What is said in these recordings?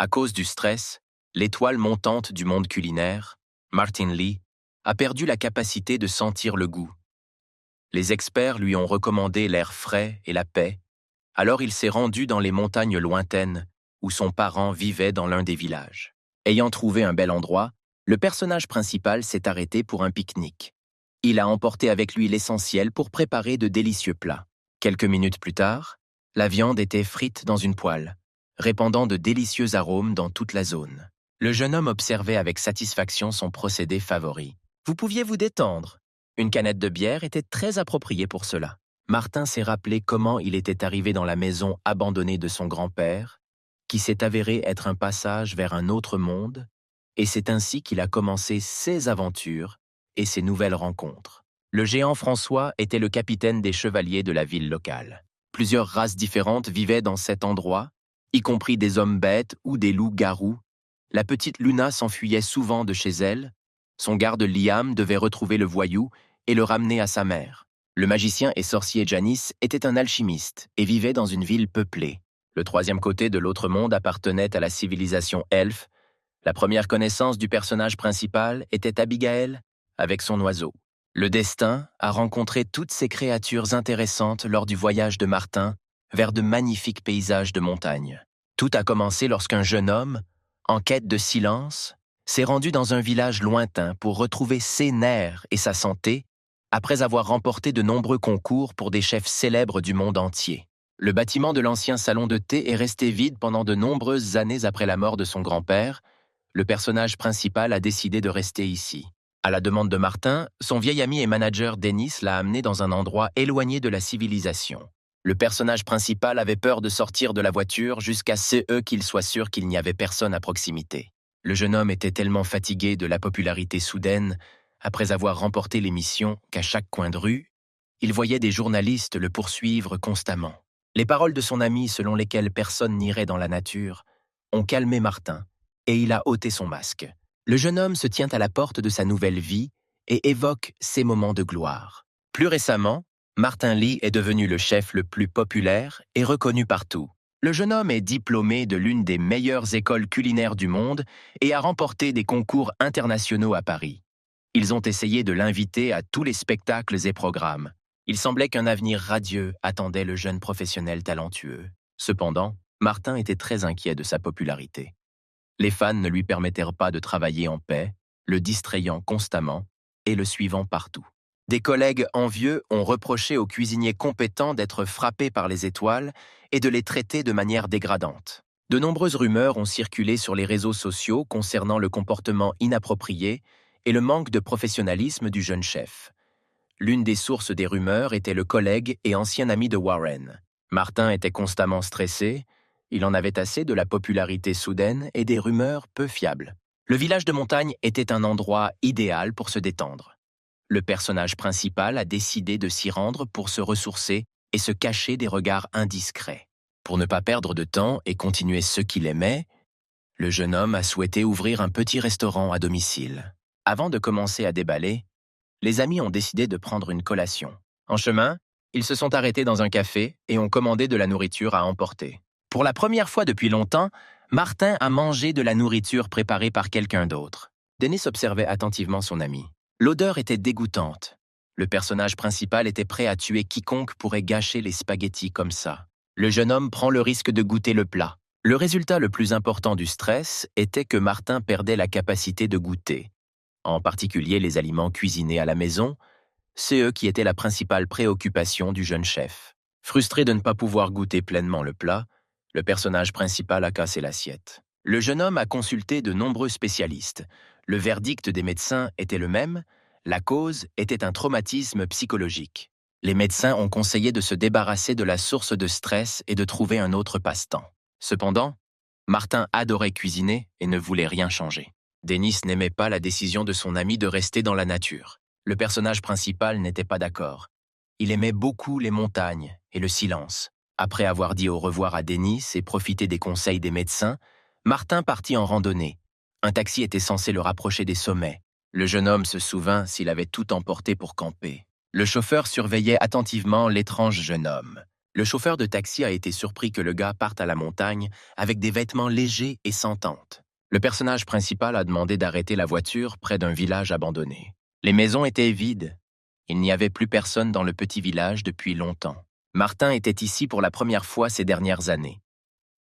À cause du stress, l'étoile montante du monde culinaire, Martin Lee, a perdu la capacité de sentir le goût. Les experts lui ont recommandé l'air frais et la paix, alors il s'est rendu dans les montagnes lointaines où son parent vivait dans l'un des villages. Ayant trouvé un bel endroit, le personnage principal s'est arrêté pour un pique-nique. Il a emporté avec lui l'essentiel pour préparer de délicieux plats. Quelques minutes plus tard, la viande était frite dans une poêle, répandant de délicieux arômes dans toute la zone. Le jeune homme observait avec satisfaction son procédé favori. Vous pouviez vous détendre. Une canette de bière était très appropriée pour cela. Martin s'est rappelé comment il était arrivé dans la maison abandonnée de son grand-père, qui s'est avéré être un passage vers un autre monde, et c'est ainsi qu'il a commencé ses aventures et ses nouvelles rencontres. Le géant François était le capitaine des chevaliers de la ville locale. Plusieurs races différentes vivaient dans cet endroit, y compris des hommes bêtes ou des loups-garous. La petite Luna s'enfuyait souvent de chez elle. Son garde Liam devait retrouver le voyou et le ramener à sa mère. Le magicien et sorcier Janice était un alchimiste et vivait dans une ville peuplée. Le troisième côté de l'autre monde appartenait à la civilisation elfe. La première connaissance du personnage principal était Abigail avec son oiseau. Le destin a rencontré toutes ces créatures intéressantes lors du voyage de Martin vers de magnifiques paysages de montagne. Tout a commencé lorsqu'un jeune homme, en quête de silence, s'est rendu dans un village lointain pour retrouver ses nerfs et sa santé après avoir remporté de nombreux concours pour des chefs célèbres du monde entier. Le bâtiment de l'ancien salon de thé est resté vide pendant de nombreuses années après la mort de son grand-père. Le personnage principal a décidé de rester ici. À la demande de Martin, son vieil ami et manager Dennis l'a amené dans un endroit éloigné de la civilisation. Le personnage principal avait peur de sortir de la voiture jusqu'à ce qu'il soit sûr qu'il n'y avait personne à proximité. Le jeune homme était tellement fatigué de la popularité soudaine, après avoir remporté l'émission, qu'à chaque coin de rue, il voyait des journalistes le poursuivre constamment. Les paroles de son ami, selon lesquelles personne n'irait dans la nature, ont calmé Martin, et il a ôté son masque. Le jeune homme se tient à la porte de sa nouvelle vie et évoque ses moments de gloire. Plus récemment, Martin Lee est devenu le chef le plus populaire et reconnu partout. Le jeune homme est diplômé de l'une des meilleures écoles culinaires du monde et a remporté des concours internationaux à Paris. Ils ont essayé de l'inviter à tous les spectacles et programmes. Il semblait qu'un avenir radieux attendait le jeune professionnel talentueux. Cependant, Martin était très inquiet de sa popularité. Les fans ne lui permettèrent pas de travailler en paix, le distrayant constamment et le suivant partout. Des collègues envieux ont reproché aux cuisiniers compétents d'être frappés par les étoiles et de les traiter de manière dégradante. De nombreuses rumeurs ont circulé sur les réseaux sociaux concernant le comportement inapproprié et le manque de professionnalisme du jeune chef. L'une des sources des rumeurs était le collègue et ancien ami de Warren. Martin était constamment stressé. Il en avait assez de la popularité soudaine et des rumeurs peu fiables. Le village de montagne était un endroit idéal pour se détendre. Le personnage principal a décidé de s'y rendre pour se ressourcer et se cacher des regards indiscrets. Pour ne pas perdre de temps et continuer ce qu'il aimait, le jeune homme a souhaité ouvrir un petit restaurant à domicile. Avant de commencer à déballer, les amis ont décidé de prendre une collation. En chemin, ils se sont arrêtés dans un café et ont commandé de la nourriture à emporter. Pour la première fois depuis longtemps, Martin a mangé de la nourriture préparée par quelqu'un d'autre. Dennis observait attentivement son ami. L'odeur était dégoûtante. Le personnage principal était prêt à tuer quiconque pourrait gâcher les spaghettis comme ça. Le jeune homme prend le risque de goûter le plat. Le résultat le plus important du stress était que Martin perdait la capacité de goûter. En particulier les aliments cuisinés à la maison, c'est eux qui étaient la principale préoccupation du jeune chef. Frustré de ne pas pouvoir goûter pleinement le plat, le personnage principal a cassé l'assiette. Le jeune homme a consulté de nombreux spécialistes. Le verdict des médecins était le même, la cause était un traumatisme psychologique. Les médecins ont conseillé de se débarrasser de la source de stress et de trouver un autre passe-temps. Cependant, Martin adorait cuisiner et ne voulait rien changer. Dennis n'aimait pas la décision de son ami de rester dans la nature. Le personnage principal n'était pas d'accord. Il aimait beaucoup les montagnes et le silence. Après avoir dit au revoir à Dennis et profité des conseils des médecins, Martin partit en randonnée. Un taxi était censé le rapprocher des sommets. Le jeune homme se souvint s'il avait tout emporté pour camper. Le chauffeur surveillait attentivement l'étrange jeune homme. Le chauffeur de taxi a été surpris que le gars parte à la montagne avec des vêtements légers et sans tente. Le personnage principal a demandé d'arrêter la voiture près d'un village abandonné. Les maisons étaient vides. Il n'y avait plus personne dans le petit village depuis longtemps. Martin était ici pour la première fois ces dernières années.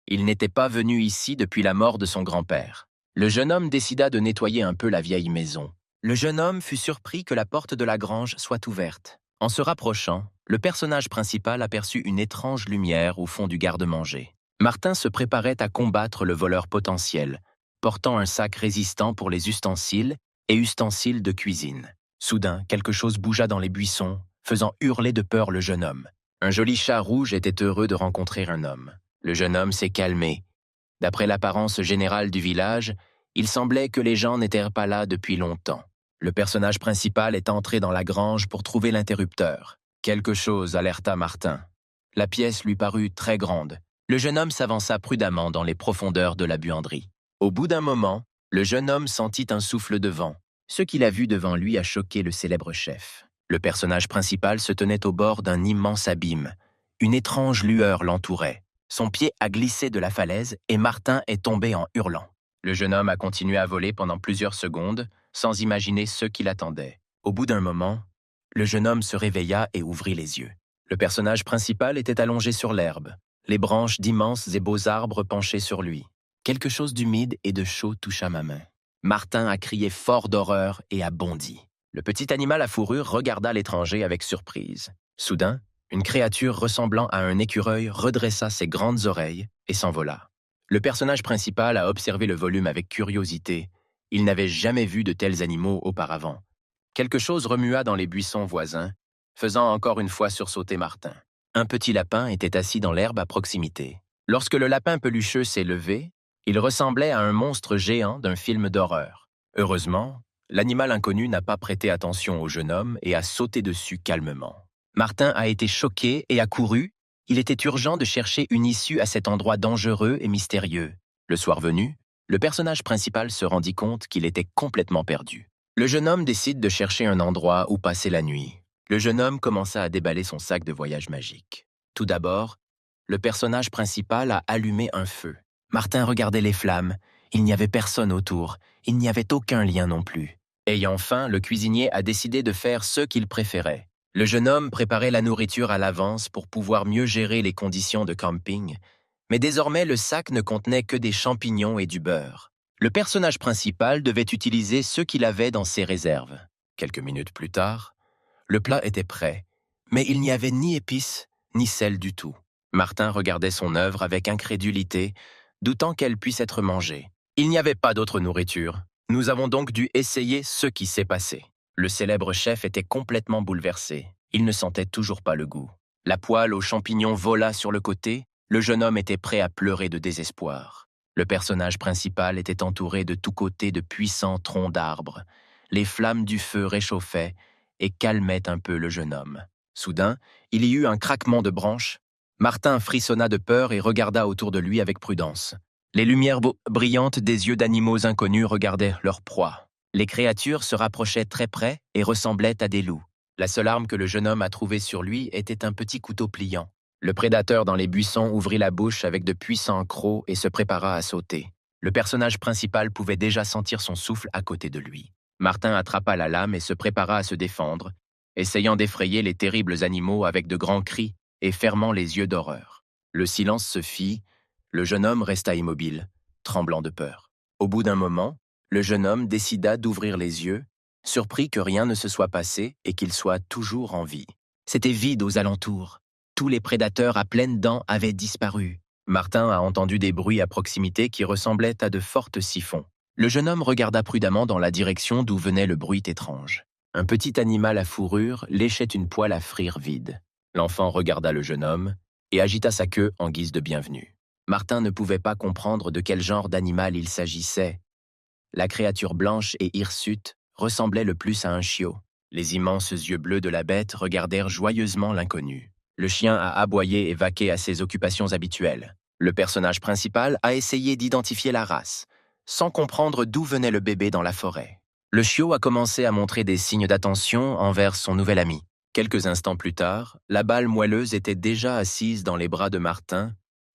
Il n'était pas venu ici depuis la mort de son grand-père. Le jeune homme décida de nettoyer un peu la vieille maison. Le jeune homme fut surpris que la porte de la grange soit ouverte. En se rapprochant, le personnage principal aperçut une étrange lumière au fond du garde-manger. Martin se préparait à combattre le voleur potentiel, portant un sac résistant pour les ustensiles et ustensiles de cuisine. Soudain, quelque chose bougea dans les buissons, faisant hurler de peur le jeune homme. Un joli chat rouge était heureux de rencontrer un homme. Le jeune homme s'est calmé. D'après l'apparence générale du village, il semblait que les gens n'étaient pas là depuis longtemps. Le personnage principal est entré dans la grange pour trouver l'interrupteur. Quelque chose alerta Martin. La pièce lui parut très grande. Le jeune homme s'avança prudemment dans les profondeurs de la buanderie. Au bout d'un moment, le jeune homme sentit un souffle de vent. Ce qu'il a vu devant lui a choqué le célèbre chef. Le personnage principal se tenait au bord d'un immense abîme. Une étrange lueur l'entourait. Son pied a glissé de la falaise et Martin est tombé en hurlant. Le jeune homme a continué à voler pendant plusieurs secondes, sans imaginer ce qui l'attendait. Au bout d'un moment, le jeune homme se réveilla et ouvrit les yeux. Le personnage principal était allongé sur l'herbe, les branches d'immenses et beaux arbres penchées sur lui. Quelque chose d'humide et de chaud toucha ma main. Martin a crié fort d'horreur et a bondi. Le petit animal à fourrure regarda l'étranger avec surprise. Soudain, une créature ressemblant à un écureuil redressa ses grandes oreilles et s'envola. Le personnage principal a observé le volume avec curiosité. Il n'avait jamais vu de tels animaux auparavant. Quelque chose remua dans les buissons voisins, faisant encore une fois sursauter Martin. Un petit lapin était assis dans l'herbe à proximité. Lorsque le lapin pelucheux s'est levé, il ressemblait à un monstre géant d'un film d'horreur. Heureusement, l'animal inconnu n'a pas prêté attention au jeune homme et a sauté dessus calmement. Martin a été choqué et a couru. Il était urgent de chercher une issue à cet endroit dangereux et mystérieux. Le soir venu, le personnage principal se rendit compte qu'il était complètement perdu. Le jeune homme décide de chercher un endroit où passer la nuit. Le jeune homme commença à déballer son sac de voyage magique. Tout d'abord, le personnage principal a allumé un feu. Martin regardait les flammes. Il n'y avait personne autour. Il n'y avait aucun lien non plus. Ayant faim, le cuisinier a décidé de faire ce qu'il préférait. Le jeune homme préparait la nourriture à l'avance pour pouvoir mieux gérer les conditions de camping, mais désormais le sac ne contenait que des champignons et du beurre. Le personnage principal devait utiliser ce qu'il avait dans ses réserves. Quelques minutes plus tard, le plat était prêt, mais il n'y avait ni épices ni sel du tout. Martin regardait son œuvre avec incrédulité, doutant qu'elle puisse être mangée. Il n'y avait pas d'autre nourriture. Nous avons donc dû essayer ce qui s'est passé. Le célèbre chef était complètement bouleversé. Il ne sentait toujours pas le goût. La poêle aux champignons vola sur le côté. Le jeune homme était prêt à pleurer de désespoir. Le personnage principal était entouré de tous côtés de puissants troncs d'arbres. Les flammes du feu réchauffaient et calmaient un peu le jeune homme. Soudain, il y eut un craquement de branches. Martin frissonna de peur et regarda autour de lui avec prudence. Les lumières brillantes des yeux d'animaux inconnus regardaient leur proie. Les créatures se rapprochaient très près et ressemblaient à des loups. La seule arme que le jeune homme a trouvée sur lui était un petit couteau pliant. Le prédateur dans les buissons ouvrit la bouche avec de puissants crocs et se prépara à sauter. Le personnage principal pouvait déjà sentir son souffle à côté de lui. Martin attrapa la lame et se prépara à se défendre, essayant d'effrayer les terribles animaux avec de grands cris et fermant les yeux d'horreur. Le silence se fit, le jeune homme resta immobile, tremblant de peur. Au bout d'un moment, le jeune homme décida d'ouvrir les yeux, surpris que rien ne se soit passé et qu'il soit toujours en vie. C'était vide aux alentours. Tous les prédateurs à pleines dents avaient disparu. Martin a entendu des bruits à proximité qui ressemblaient à de fortes siphons. Le jeune homme regarda prudemment dans la direction d'où venait le bruit étrange. Un petit animal à fourrure léchait une poêle à frire vide. L'enfant regarda le jeune homme et agita sa queue en guise de bienvenue. Martin ne pouvait pas comprendre de quel genre d'animal il s'agissait. La créature blanche et hirsute ressemblait le plus à un chiot. Les immenses yeux bleus de la bête regardèrent joyeusement l'inconnu. Le chien a aboyé et vaqué à ses occupations habituelles. Le personnage principal a essayé d'identifier la race, sans comprendre d'où venait le bébé dans la forêt. Le chiot a commencé à montrer des signes d'attention envers son nouvel ami. Quelques instants plus tard, la balle moelleuse était déjà assise dans les bras de Martin,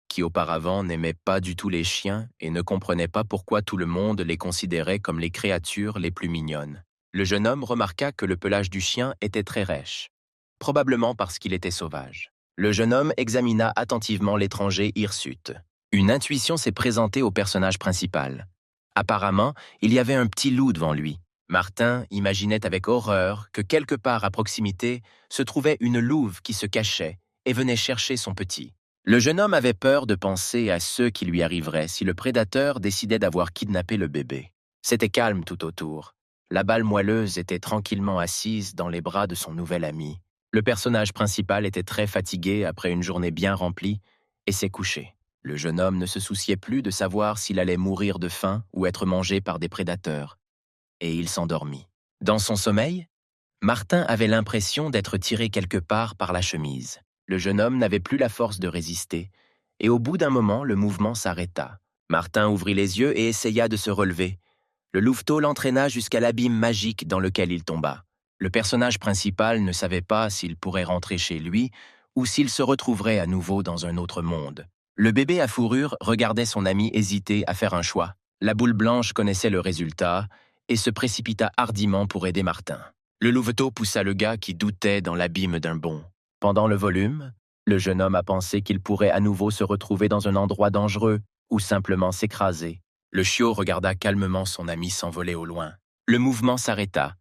qui auparavant n'aimait pas du tout les chiens et ne comprenait pas pourquoi tout le monde les considérait comme les créatures les plus mignonnes. Le jeune homme remarqua que le pelage du chien était très rêche, probablement parce qu'il était sauvage. Le jeune homme examina attentivement l'étranger hirsute. Une intuition s'est présentée au personnage principal. Apparemment, il y avait un petit loup devant lui. Martin imaginait avec horreur que quelque part à proximité se trouvait une louve qui se cachait et venait chercher son petit. Le jeune homme avait peur de penser à ce qui lui arriverait si le prédateur décidait d'avoir kidnappé le bébé. C'était calme tout autour. La balle moelleuse était tranquillement assise dans les bras de son nouvel ami. Le personnage principal était très fatigué après une journée bien remplie et s'est couché. Le jeune homme ne se souciait plus de savoir s'il allait mourir de faim ou être mangé par des prédateurs. Et il s'endormit. Dans son sommeil, Martin avait l'impression d'être tiré quelque part par la chemise. Le jeune homme n'avait plus la force de résister, et au bout d'un moment, le mouvement s'arrêta. Martin ouvrit les yeux et essaya de se relever. Le louveteau l'entraîna jusqu'à l'abîme magique dans lequel il tomba. Le personnage principal ne savait pas s'il pourrait rentrer chez lui ou s'il se retrouverait à nouveau dans un autre monde. Le bébé à fourrure regardait son ami hésiter à faire un choix. La boule blanche connaissait le résultat et se précipita hardiment pour aider Martin. Le louveteau poussa le gars qui doutait dans l'abîme d'un bond. Pendant le volume, le jeune homme a pensé qu'il pourrait à nouveau se retrouver dans un endroit dangereux ou simplement s'écraser. Le chiot regarda calmement son ami s'envoler au loin. Le mouvement s'arrêta.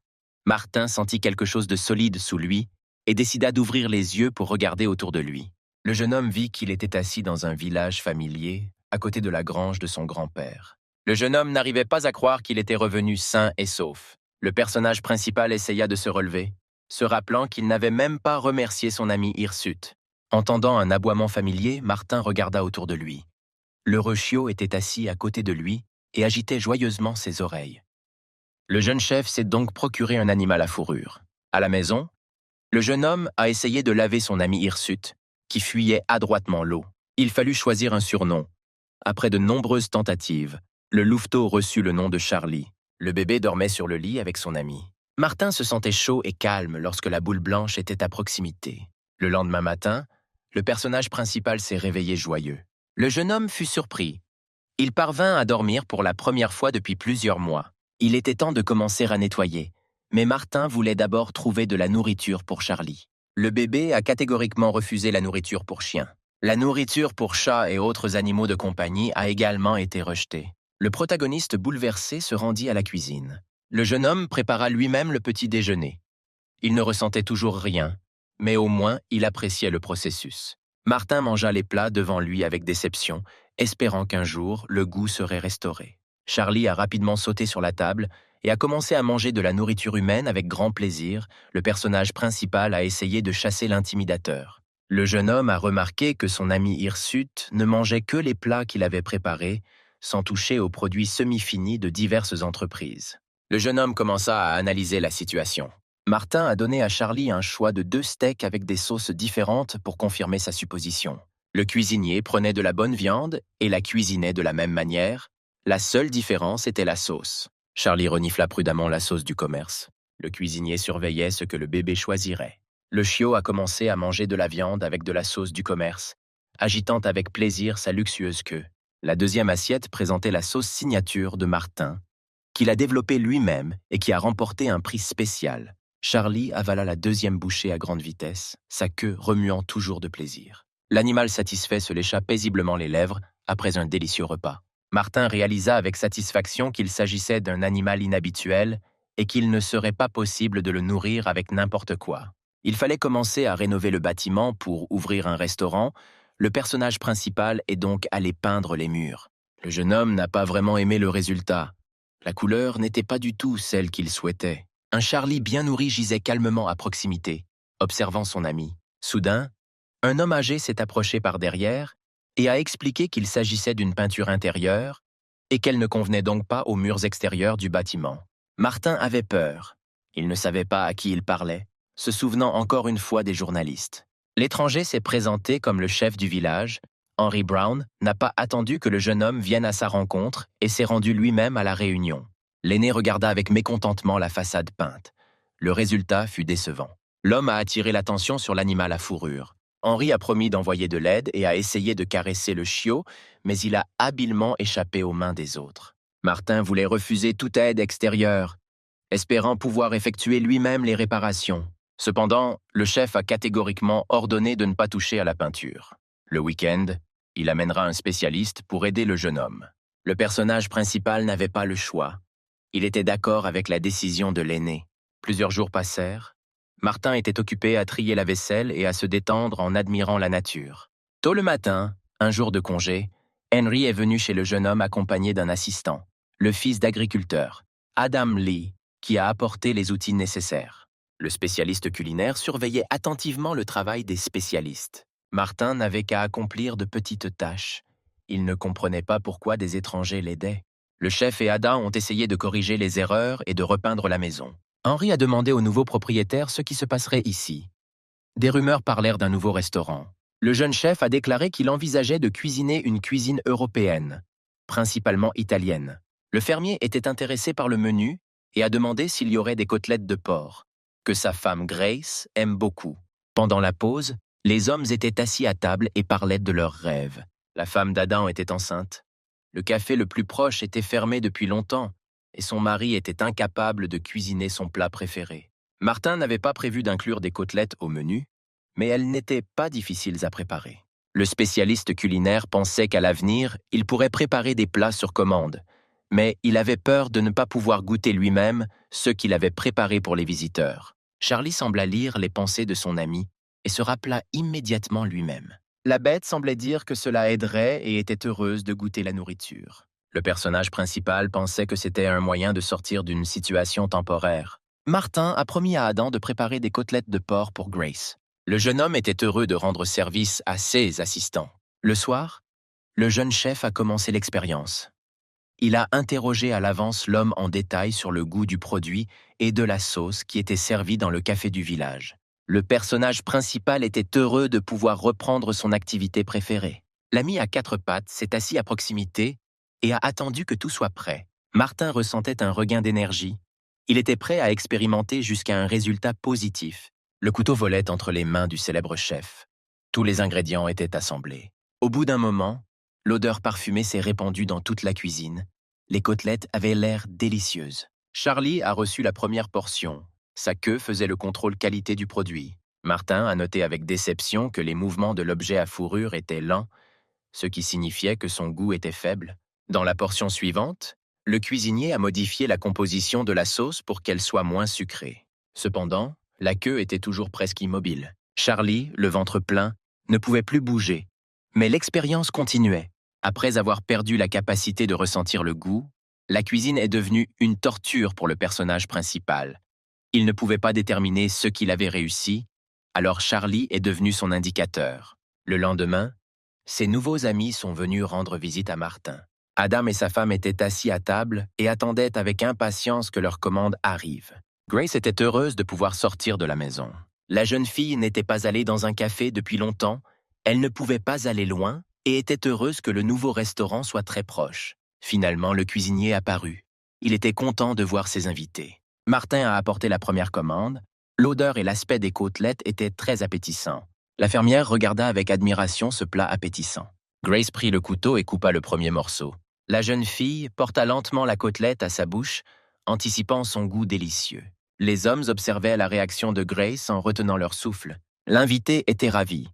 Martin sentit quelque chose de solide sous lui et décida d'ouvrir les yeux pour regarder autour de lui. Le jeune homme vit qu'il était assis dans un village familier, à côté de la grange de son grand-père. Le jeune homme n'arrivait pas à croire qu'il était revenu sain et sauf. Le personnage principal essaya de se relever, se rappelant qu'il n'avait même pas remercié son ami hirsute. Entendant un aboiement familier, Martin regarda autour de lui. L'heureux chiot était assis à côté de lui et agitait joyeusement ses oreilles. Le jeune chef s'est donc procuré un animal à fourrure. À la maison, le jeune homme a essayé de laver son ami hirsute, qui fuyait adroitement l'eau. Il fallut choisir un surnom. Après de nombreuses tentatives, le louveteau reçut le nom de Charlie. Le bébé dormait sur le lit avec son ami. Martin se sentait chaud et calme lorsque la boule blanche était à proximité. Le lendemain matin, le personnage principal s'est réveillé joyeux. Le jeune homme fut surpris. Il parvint à dormir pour la première fois depuis plusieurs mois. Il était temps de commencer à nettoyer, mais Martin voulait d'abord trouver de la nourriture pour Charlie. Le bébé a catégoriquement refusé la nourriture pour chien. La nourriture pour chats et autres animaux de compagnie a également été rejetée. Le protagoniste bouleversé se rendit à la cuisine. Le jeune homme prépara lui-même le petit déjeuner. Il ne ressentait toujours rien, mais au moins il appréciait le processus. Martin mangea les plats devant lui avec déception, espérant qu'un jour le goût serait restauré. Charlie a rapidement sauté sur la table et a commencé à manger de la nourriture humaine avec grand plaisir. Le personnage principal a essayé de chasser l'intimidateur. Le jeune homme a remarqué que son ami hirsute ne mangeait que les plats qu'il avait préparés, sans toucher aux produits semi-finis de diverses entreprises. Le jeune homme commença à analyser la situation. Martin a donné à Charlie un choix de 2 steaks avec des sauces différentes pour confirmer sa supposition. Le cuisinier prenait de la bonne viande et la cuisinait de la même manière. La seule différence était la sauce. Charlie renifla prudemment la sauce du commerce. Le cuisinier surveillait ce que le bébé choisirait. Le chiot a commencé à manger de la viande avec de la sauce du commerce, agitant avec plaisir sa luxueuse queue. La deuxième assiette présentait la sauce signature de Martin, qu'il a développée lui-même et qui a remporté un prix spécial. Charlie avala la deuxième bouchée à grande vitesse, sa queue remuant toujours de plaisir. L'animal satisfait se lécha paisiblement les lèvres après un délicieux repas. Martin réalisa avec satisfaction qu'il s'agissait d'un animal inhabituel et qu'il ne serait pas possible de le nourrir avec n'importe quoi. Il fallait commencer à rénover le bâtiment pour ouvrir un restaurant. Le personnage principal est donc allé peindre les murs. Le jeune homme n'a pas vraiment aimé le résultat. La couleur n'était pas du tout celle qu'il souhaitait. Un Charlie bien nourri gisait calmement à proximité, observant son ami. Soudain, un homme âgé s'est approché par derrière et a expliqué qu'il s'agissait d'une peinture intérieure et qu'elle ne convenait donc pas aux murs extérieurs du bâtiment. Martin avait peur. Il ne savait pas à qui il parlait, se souvenant encore une fois des journalistes. L'étranger s'est présenté comme le chef du village. Henry Brown n'a pas attendu que le jeune homme vienne à sa rencontre et s'est rendu lui-même à la réunion. L'aîné regarda avec mécontentement la façade peinte. Le résultat fut décevant. L'homme a attiré l'attention sur l'animal à fourrure. Henry a promis d'envoyer de l'aide et a essayé de caresser le chiot, mais il a habilement échappé aux mains des autres. Martin voulait refuser toute aide extérieure, espérant pouvoir effectuer lui-même les réparations. Cependant, le chef a catégoriquement ordonné de ne pas toucher à la peinture. Le week-end, il amènera un spécialiste pour aider le jeune homme. Le personnage principal n'avait pas le choix. Il était d'accord avec la décision de l'aîné. Plusieurs jours passèrent. Martin était occupé à trier la vaisselle et à se détendre en admirant la nature. Tôt le matin, un jour de congé, Henry est venu chez le jeune homme accompagné d'un assistant, le fils d'agriculteur, Adam Lee, qui a apporté les outils nécessaires. Le spécialiste culinaire surveillait attentivement le travail des spécialistes. Martin n'avait qu'à accomplir de petites tâches. Il ne comprenait pas pourquoi des étrangers l'aidaient. Le chef et Ada ont essayé de corriger les erreurs et de repeindre la maison. Henry a demandé au nouveau propriétaire ce qui se passerait ici. Des rumeurs parlèrent d'un nouveau restaurant. Le jeune chef a déclaré qu'il envisageait de cuisiner une cuisine européenne, principalement italienne. Le fermier était intéressé par le menu et a demandé s'il y aurait des côtelettes de porc, que sa femme Grace aime beaucoup. Pendant la pause, les hommes étaient assis à table et parlaient de leurs rêves. La femme d'Adam était enceinte. Le café le plus proche était fermé depuis longtemps et son mari était incapable de cuisiner son plat préféré. Martin n'avait pas prévu d'inclure des côtelettes au menu, mais elles n'étaient pas difficiles à préparer. Le spécialiste culinaire pensait qu'à l'avenir, il pourrait préparer des plats sur commande, mais il avait peur de ne pas pouvoir goûter lui-même ce qu'il avait préparé pour les visiteurs. Charlie sembla lire les pensées de son ami et se rappela immédiatement lui-même. La bête semblait dire que cela aiderait et était heureuse de goûter la nourriture. Le personnage principal pensait que c'était un moyen de sortir d'une situation temporaire. Martin a promis à Adam de préparer des côtelettes de porc pour Grace. Le jeune homme était heureux de rendre service à ses assistants. Le soir, le jeune chef a commencé l'expérience. Il a interrogé à l'avance l'homme en détail sur le goût du produit et de la sauce qui était servie dans le café du village. Le personnage principal était heureux de pouvoir reprendre son activité préférée. L'ami à quatre pattes s'est assis à proximité et a attendu que tout soit prêt. Martin ressentait un regain d'énergie. Il était prêt à expérimenter jusqu'à un résultat positif. Le couteau volait entre les mains du célèbre chef. Tous les ingrédients étaient assemblés. Au bout d'un moment, l'odeur parfumée s'est répandue dans toute la cuisine. Les côtelettes avaient l'air délicieuses. Charlie a reçu la première portion. Sa queue faisait le contrôle qualité du produit. Martin a noté avec déception que les mouvements de l'objet à fourrure étaient lents, ce qui signifiait que son goût était faible. Dans la portion suivante, le cuisinier a modifié la composition de la sauce pour qu'elle soit moins sucrée. Cependant, la queue était toujours presque immobile. Charlie, le ventre plein, ne pouvait plus bouger. Mais l'expérience continuait. Après avoir perdu la capacité de ressentir le goût, la cuisine est devenue une torture pour le personnage principal. Il ne pouvait pas déterminer ce qu'il avait réussi, alors Charlie est devenu son indicateur. Le lendemain, ses nouveaux amis sont venus rendre visite à Martin. Adam et sa femme étaient assis à table et attendaient avec impatience que leur commande arrive. Grace était heureuse de pouvoir sortir de la maison. La jeune fille n'était pas allée dans un café depuis longtemps, elle ne pouvait pas aller loin et était heureuse que le nouveau restaurant soit très proche. Finalement, le cuisinier apparut. Il était content de voir ses invités. Martin a apporté la première commande. L'odeur et l'aspect des côtelettes étaient très appétissants. La fermière regarda avec admiration ce plat appétissant. Grace prit le couteau et coupa le premier morceau. La jeune fille porta lentement la côtelette à sa bouche, anticipant son goût délicieux. Les hommes observaient la réaction de Grace en retenant leur souffle. L'invitée était ravie.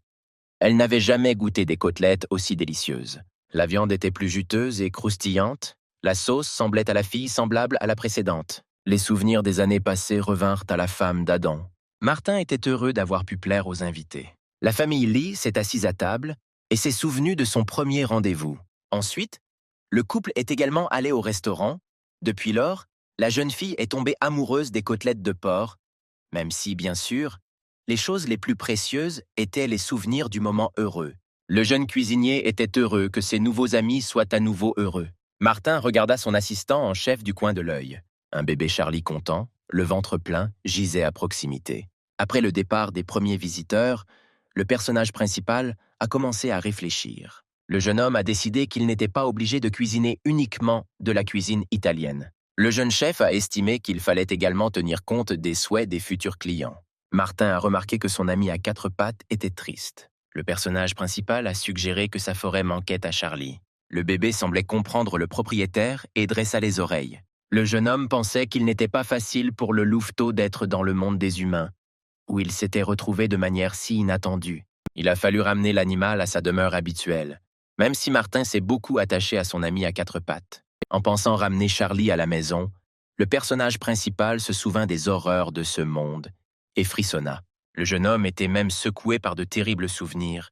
Elle n'avait jamais goûté des côtelettes aussi délicieuses. La viande était plus juteuse et croustillante. La sauce semblait à la fille semblable à la précédente. Les souvenirs des années passées revinrent à la femme d'Adam. Martin était heureux d'avoir pu plaire aux invités. La famille Lee s'est assise à table et s'est souvenu de son premier rendez-vous. Ensuite, le couple est également allé au restaurant. Depuis lors, la jeune fille est tombée amoureuse des côtelettes de porc, même si, bien sûr, les choses les plus précieuses étaient les souvenirs du moment heureux. Le jeune cuisinier était heureux que ses nouveaux amis soient à nouveau heureux. Martin regarda son assistant en chef du coin de l'œil. Un bébé Charlie content, le ventre plein, gisait à proximité. Après le départ des premiers visiteurs, le personnage principal a commencé à réfléchir. Le jeune homme a décidé qu'il n'était pas obligé de cuisiner uniquement de la cuisine italienne. Le jeune chef a estimé qu'il fallait également tenir compte des souhaits des futurs clients. Martin a remarqué que son ami à quatre pattes était triste. Le personnage principal a suggéré que sa forêt manquait à Charlie. Le bébé semblait comprendre le propriétaire et dressa les oreilles. Le jeune homme pensait qu'il n'était pas facile pour le louveteau d'être dans le monde des humains, où il s'était retrouvé de manière si inattendue. Il a fallu ramener l'animal à sa demeure habituelle, même si Martin s'est beaucoup attaché à son ami à quatre pattes. En pensant ramener Charlie à la maison, le personnage principal se souvint des horreurs de ce monde et frissonna. Le jeune homme était même secoué par de terribles souvenirs.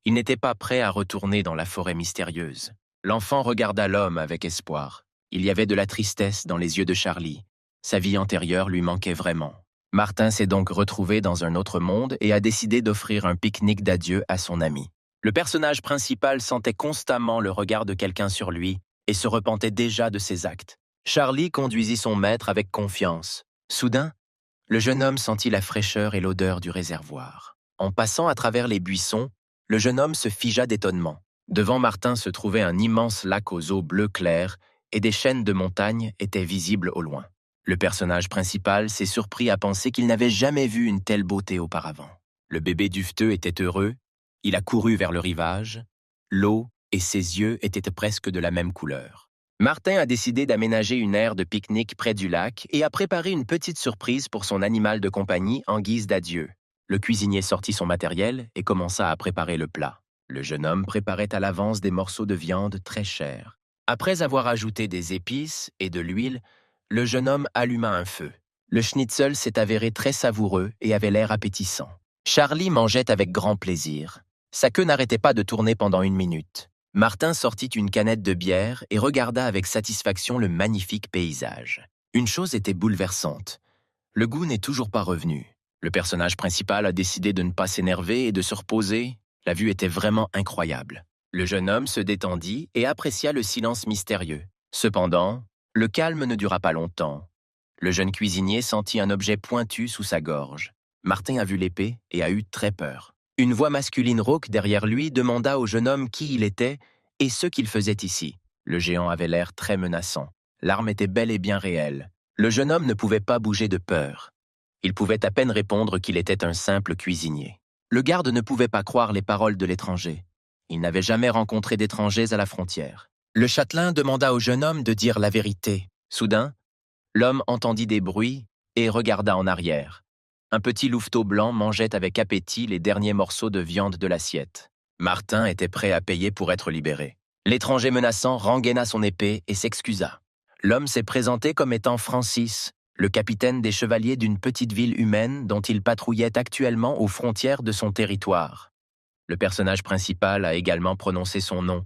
Il n'était pas prêt à retourner dans la forêt mystérieuse. L'enfant regarda l'homme avec espoir. Il y avait de la tristesse dans les yeux de Charlie. Sa vie antérieure lui manquait vraiment. Martin s'est donc retrouvé dans un autre monde et a décidé d'offrir un pique-nique d'adieu à son ami. Le personnage principal sentait constamment le regard de quelqu'un sur lui et se repentait déjà de ses actes. Charlie conduisit son maître avec confiance. Soudain, le jeune homme sentit la fraîcheur et l'odeur du réservoir. En passant à travers les buissons, le jeune homme se figea d'étonnement. Devant Martin se trouvait un immense lac aux eaux bleu clair et des chaînes de montagnes étaient visibles au loin. Le personnage principal s'est surpris à penser qu'il n'avait jamais vu une telle beauté auparavant. Le bébé duveteux était heureux, il a couru vers le rivage, l'eau et ses yeux étaient presque de la même couleur. Martin a décidé d'aménager une aire de pique-nique près du lac et a préparé une petite surprise pour son animal de compagnie en guise d'adieu. Le cuisinier sortit son matériel et commença à préparer le plat. Le jeune homme préparait à l'avance des morceaux de viande très chers. Après avoir ajouté des épices et de l'huile, le jeune homme alluma un feu. Le schnitzel s'est avéré très savoureux et avait l'air appétissant. Charlie mangeait avec grand plaisir. Sa queue n'arrêtait pas de tourner pendant 1 minute. Martin sortit une canette de bière et regarda avec satisfaction le magnifique paysage. Une chose était bouleversante. Le goût n'est toujours pas revenu. Le personnage principal a décidé de ne pas s'énerver et de se reposer. La vue était vraiment incroyable. Le jeune homme se détendit et apprécia le silence mystérieux. Cependant, le calme ne dura pas longtemps. Le jeune cuisinier sentit un objet pointu sous sa gorge. Martin a vu l'épée et a eu très peur. Une voix masculine rauque derrière lui demanda au jeune homme qui il était et ce qu'il faisait ici. Le géant avait l'air très menaçant. L'arme était bel et bien réelle. Le jeune homme ne pouvait pas bouger de peur. Il pouvait à peine répondre qu'il était un simple cuisinier. Le garde ne pouvait pas croire les paroles de l'étranger. Il n'avait jamais rencontré d'étrangers à la frontière. Le châtelain demanda au jeune homme de dire la vérité. Soudain, l'homme entendit des bruits et regarda en arrière. Un petit louveteau blanc mangeait avec appétit les derniers morceaux de viande de l'assiette. Martin était prêt à payer pour être libéré. L'étranger menaçant rengaina son épée et s'excusa. L'homme s'est présenté comme étant Francis, le capitaine des chevaliers d'une petite ville humaine dont il patrouillait actuellement aux frontières de son territoire. Le personnage principal a également prononcé son nom,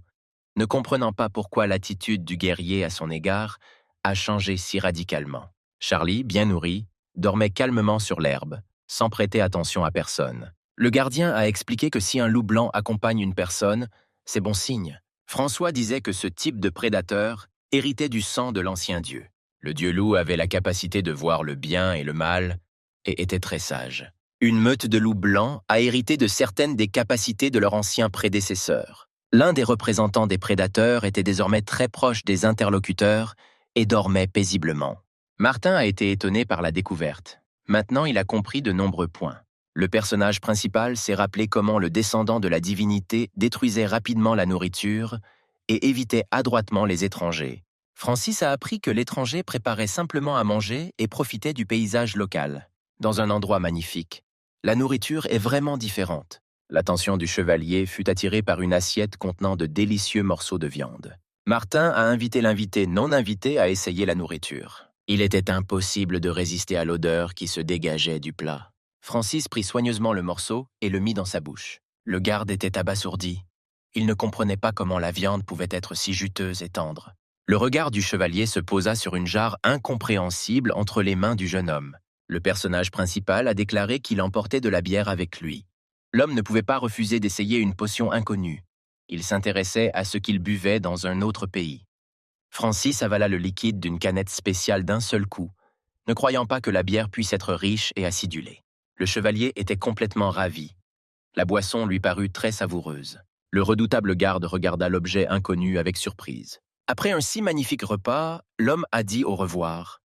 ne comprenant pas pourquoi l'attitude du guerrier à son égard a changé si radicalement. Charlie, bien nourri, dormait calmement sur l'herbe, sans prêter attention à personne. Le gardien a expliqué que si un loup blanc accompagne une personne, c'est bon signe. François disait que ce type de prédateur héritait du sang de l'ancien dieu. Le dieu loup avait la capacité de voir le bien et le mal et était très sage. Une meute de loups blancs a hérité de certaines des capacités de leur ancien prédécesseur. L'un des représentants des prédateurs était désormais très proche des interlocuteurs et dormait paisiblement. Martin a été étonné par la découverte. Maintenant, il a compris de nombreux points. Le personnage principal s'est rappelé comment le descendant de la divinité détruisait rapidement la nourriture et évitait adroitement les étrangers. Francis a appris que l'étranger préparait simplement à manger et profitait du paysage local. Dans un endroit magnifique, la nourriture est vraiment différente. L'attention du chevalier fut attirée par une assiette contenant de délicieux morceaux de viande. Martin a invité l'invité non invité à essayer la nourriture. Il était impossible de résister à l'odeur qui se dégageait du plat. Francis prit soigneusement le morceau et le mit dans sa bouche. Le garde était abasourdi. Il ne comprenait pas comment la viande pouvait être si juteuse et tendre. Le regard du chevalier se posa sur une jarre incompréhensible entre les mains du jeune homme. Le personnage principal a déclaré qu'il emportait de la bière avec lui. L'homme ne pouvait pas refuser d'essayer une potion inconnue. Il s'intéressait à ce qu'il buvait dans un autre pays. Francis avala le liquide d'une canette spéciale d'un seul coup, ne croyant pas que la bière puisse être riche et acidulée. Le chevalier était complètement ravi. La boisson lui parut très savoureuse. Le redoutable garde regarda l'objet inconnu avec surprise. Après un si magnifique repas, l'homme a dit au revoir.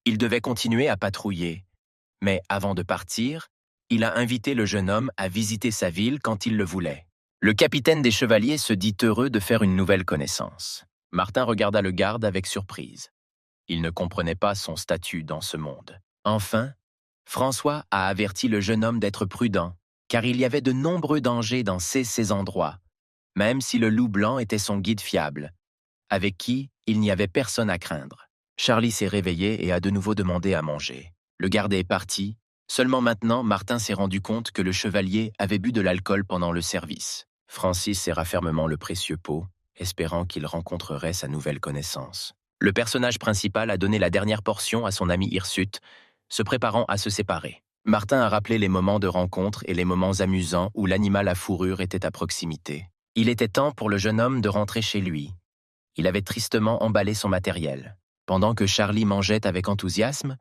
Il devait continuer à patrouiller. Mais avant de partir, Il a invité le jeune homme à visiter sa ville quand il le voulait. Le capitaine des chevaliers se dit heureux de faire une nouvelle connaissance. Martin regarda le garde avec surprise. Il ne comprenait pas son statut dans ce monde. Enfin, François a averti le jeune homme d'être prudent, car il y avait de nombreux dangers dans ces endroits, même si le loup blanc était son guide fiable, avec qui il n'y avait personne à craindre. Charlie s'est réveillé et a de nouveau demandé à manger. Le garde est parti. Seulement maintenant, Martin s'est rendu compte que le chevalier avait bu de l'alcool pendant le service. Francis serra fermement le précieux pot, espérant qu'il rencontrerait sa nouvelle connaissance. Le personnage principal a donné la dernière portion à son ami Hirsute, se préparant à se séparer. Martin a rappelé les moments de rencontre et les moments amusants où l'animal à fourrure était à proximité. Il était temps pour le jeune homme de rentrer chez lui. Il avait tristement emballé son matériel. Pendant que Charlie mangeait avec enthousiasme,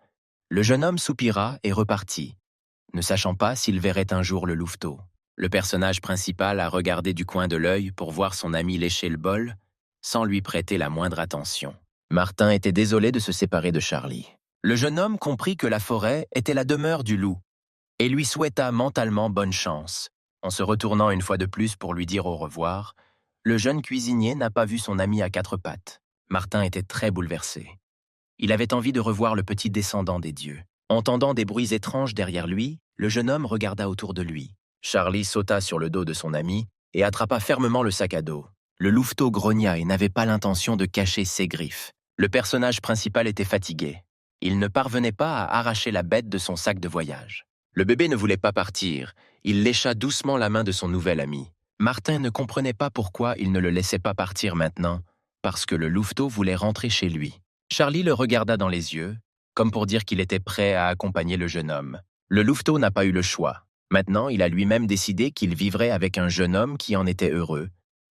le jeune homme soupira et repartit, ne sachant pas s'il verrait un jour le louveteau. Le personnage principal a regardé du coin de l'œil pour voir son ami lécher le bol, sans lui prêter la moindre attention. Martin était désolé de se séparer de Charlie. Le jeune homme comprit que la forêt était la demeure du loup et lui souhaita mentalement bonne chance. En se retournant une fois de plus pour lui dire au revoir, le jeune cuisinier n'a pas vu son ami à quatre pattes. Martin était très bouleversé. Il avait envie de revoir le petit descendant des dieux. Entendant des bruits étranges derrière lui, le jeune homme regarda autour de lui. Charlie sauta sur le dos de son ami et attrapa fermement le sac à dos. Le louveteau grogna et n'avait pas l'intention de cacher ses griffes. Le personnage principal était fatigué. Il ne parvenait pas à arracher la bête de son sac de voyage. Le bébé ne voulait pas partir. Il lécha doucement la main de son nouvel ami. Martin ne comprenait pas pourquoi il ne le laissait pas partir maintenant, parce que le louveteau voulait rentrer chez lui. Charlie le regarda dans les yeux, comme pour dire qu'il était prêt à accompagner le jeune homme. Le louveteau n'a pas eu le choix. Maintenant, il a lui-même décidé qu'il vivrait avec un jeune homme qui en était heureux.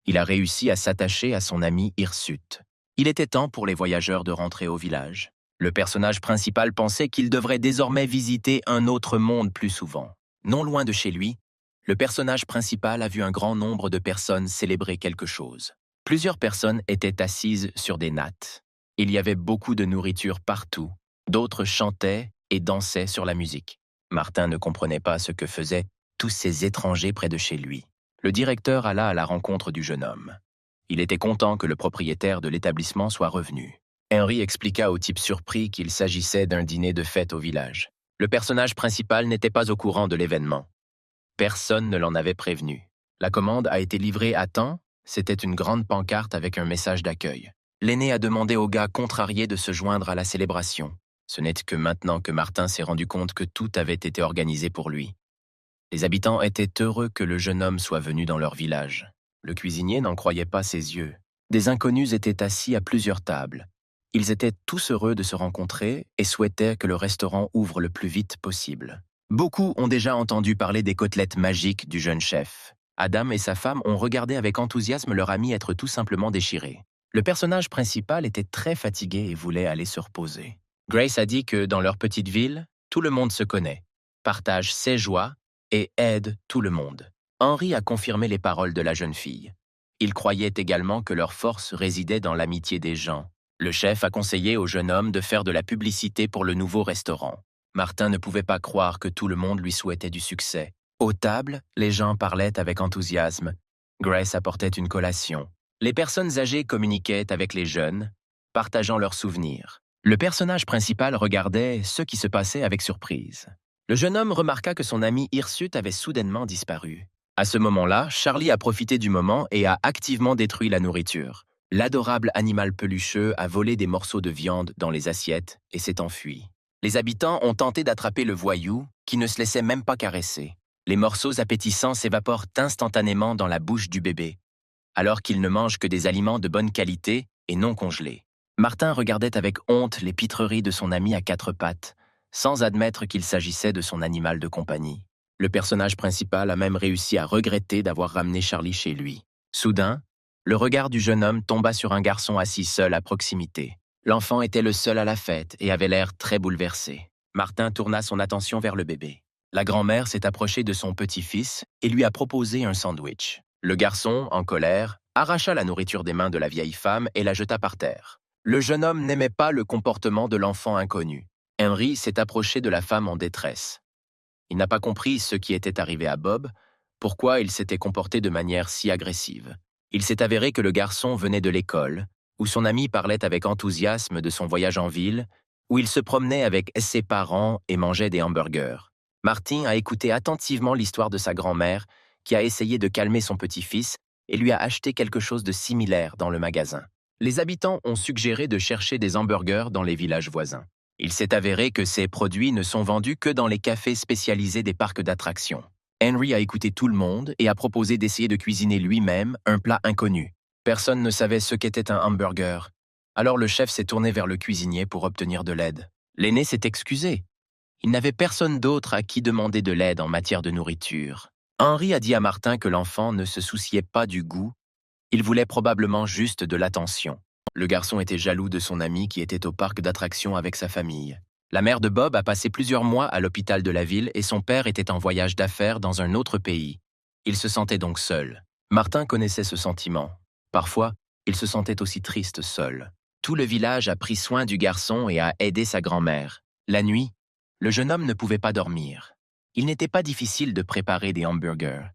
Il a réussi à s'attacher à son ami Hirsute. Il était temps pour les voyageurs de rentrer au village. Le personnage principal pensait qu'il devrait désormais visiter un autre monde plus souvent. Non loin de chez lui, le personnage principal a vu un grand nombre de personnes célébrer quelque chose. Plusieurs personnes étaient assises sur des nattes. Il y avait beaucoup de nourriture partout. D'autres chantaient et dansaient sur la musique. Martin ne comprenait pas ce que faisaient tous ces étrangers près de chez lui. Le directeur alla à la rencontre du jeune homme. Il était content que le propriétaire de l'établissement soit revenu. Henry expliqua au type surpris qu'il s'agissait d'un dîner de fête au village. Le personnage principal n'était pas au courant de l'événement. Personne ne l'en avait prévenu. La commande a été livrée à temps, c'était une grande pancarte avec un message d'accueil. L'aîné a demandé au gars contrarié de se joindre à la célébration. Ce n'est que maintenant que Martin s'est rendu compte que tout avait été organisé pour lui. Les habitants étaient heureux que le jeune homme soit venu dans leur village. Le cuisinier n'en croyait pas ses yeux. Des inconnus étaient assis à plusieurs tables. Ils étaient tous heureux de se rencontrer et souhaitaient que le restaurant ouvre le plus vite possible. Beaucoup ont déjà entendu parler des côtelettes magiques du jeune chef. Adam et sa femme ont regardé avec enthousiasme leur ami être tout simplement déchiré. Le personnage principal était très fatigué et voulait aller se reposer. Grace a dit que dans leur petite ville, tout le monde se connaît, partage ses joies et aide tout le monde. Henry a confirmé les paroles de la jeune fille. Il croyait également que leur force résidait dans l'amitié des gens. Le chef a conseillé au jeune homme de faire de la publicité pour le nouveau restaurant. Martin ne pouvait pas croire que tout le monde lui souhaitait du succès. Aux tables, les gens parlaient avec enthousiasme. Grace apportait une collation. Les personnes âgées communiquaient avec les jeunes, partageant leurs souvenirs. Le personnage principal regardait ce qui se passait avec surprise. Le jeune homme remarqua que son ami Hirsute avait soudainement disparu. À ce moment-là, Charlie a profité du moment et a activement détruit la nourriture. L'adorable animal pelucheux a volé des morceaux de viande dans les assiettes et s'est enfui. Les habitants ont tenté d'attraper le voyou, qui ne se laissait même pas caresser. Les morceaux appétissants s'évaporent instantanément dans la bouche du bébé, alors qu'il ne mange que des aliments de bonne qualité et non congelés. Martin regardait avec honte les pitreries de son ami à quatre pattes, sans admettre qu'il s'agissait de son animal de compagnie. Le personnage principal a même réussi à regretter d'avoir ramené Charlie chez lui. Soudain, le regard du jeune homme tomba sur un garçon assis seul à proximité. L'enfant était le seul à la fête et avait l'air très bouleversé. Martin tourna son attention vers le bébé. La grand-mère s'est approchée de son petit-fils et lui a proposé un sandwich. Le garçon, en colère, arracha la nourriture des mains de la vieille femme et la jeta par terre. Le jeune homme n'aimait pas le comportement de l'enfant inconnu. Henry s'est approché de la femme en détresse. Il n'a pas compris ce qui était arrivé à Bob, pourquoi il s'était comporté de manière si agressive. Il s'est avéré que le garçon venait de l'école, où son ami parlait avec enthousiasme de son voyage en ville, où il se promenait avec ses parents et mangeait des hamburgers. Martin a écouté attentivement l'histoire de sa grand-mère, qui a essayé de calmer son petit-fils et lui a acheté quelque chose de similaire dans le magasin. Les habitants ont suggéré de chercher des hamburgers dans les villages voisins. Il s'est avéré que ces produits ne sont vendus que dans les cafés spécialisés des parcs d'attractions. Henry a écouté tout le monde et a proposé d'essayer de cuisiner lui-même un plat inconnu. Personne ne savait ce qu'était un hamburger. Alors le chef s'est tourné vers le cuisinier pour obtenir de l'aide. L'aîné s'est excusé. Il n'avait personne d'autre à qui demander de l'aide en matière de nourriture. Henry a dit à Martin que l'enfant ne se souciait pas du goût, il voulait probablement juste de l'attention. Le garçon était jaloux de son ami qui était au parc d'attractions avec sa famille. La mère de Bob a passé plusieurs mois à l'hôpital de la ville et son père était en voyage d'affaires dans un autre pays. Il se sentait donc seul. Martin connaissait ce sentiment. Parfois, il se sentait aussi triste seul. Tout le village a pris soin du garçon et a aidé sa grand-mère. La nuit, le jeune homme ne pouvait pas dormir. Il n'était pas difficile de préparer des hamburgers,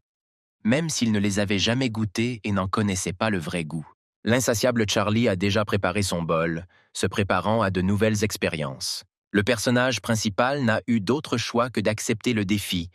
même s'il ne les avait jamais goûtés et n'en connaissait pas le vrai goût. L'insatiable Charlie a déjà préparé son bol, se préparant à de nouvelles expériences. Le personnage principal n'a eu d'autre choix que d'accepter le défi,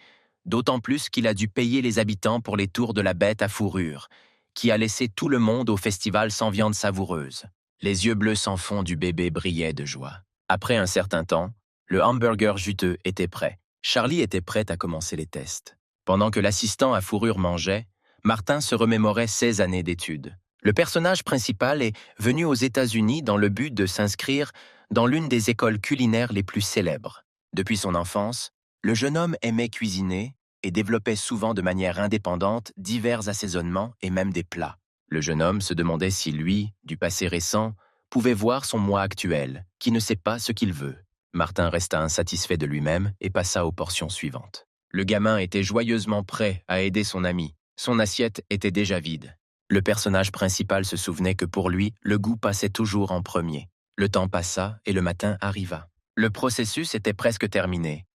d'autant plus qu'il a dû payer les habitants pour les tours de la bête à fourrure, qui a laissé tout le monde au festival sans viande savoureuse. Les yeux bleus sans fond du bébé brillaient de joie. Après un certain temps, le hamburger juteux était prêt. Charlie était prêt à commencer les tests. Pendant que l'assistant à fourrure mangeait, Martin se remémorait 16 années d'études. Le personnage principal est venu aux États-Unis dans le but de s'inscrire dans l'une des écoles culinaires les plus célèbres. Depuis son enfance, le jeune homme aimait cuisiner et développait souvent de manière indépendante divers assaisonnements et même des plats. Le jeune homme se demandait si lui, du passé récent, pouvait voir son moi actuel, qui ne sait pas ce qu'il veut. Martin resta insatisfait de lui-même et passa aux portions suivantes. Le gamin était joyeusement prêt à aider son ami. Son assiette était déjà vide. Le personnage principal se souvenait que pour lui, le goût passait toujours en premier. Le temps passa et le matin arriva. Le processus était presque terminé.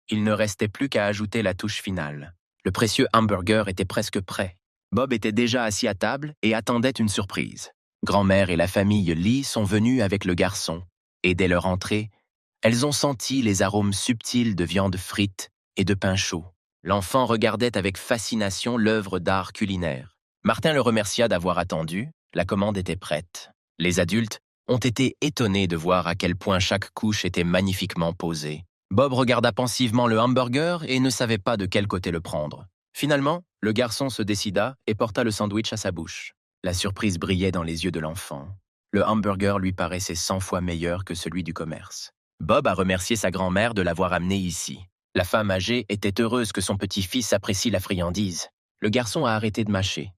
Il ne restait plus qu'à ajouter la touche finale. Le précieux hamburger était presque prêt. Bob était déjà assis à table et attendait une surprise. Grand-mère et la famille Lee sont venus avec le garçon, et dès leur entrée, elles ont senti les arômes subtils de viande frite et de pain chaud. L'enfant regardait avec fascination l'œuvre d'art culinaire. Martin le remercia d'avoir attendu, la commande était prête. Les adultes ont été étonnés de voir à quel point chaque couche était magnifiquement posée. Bob regarda pensivement le hamburger et ne savait pas de quel côté le prendre. Finalement, le garçon se décida et porta le sandwich à sa bouche. La surprise brillait dans les yeux de l'enfant. Le hamburger lui paraissait 100 fois meilleur que celui du commerce. Bob a remercié sa grand-mère de l'avoir amené ici. La femme âgée était heureuse que son petit-fils apprécie la friandise. Le garçon a arrêté de mâcher.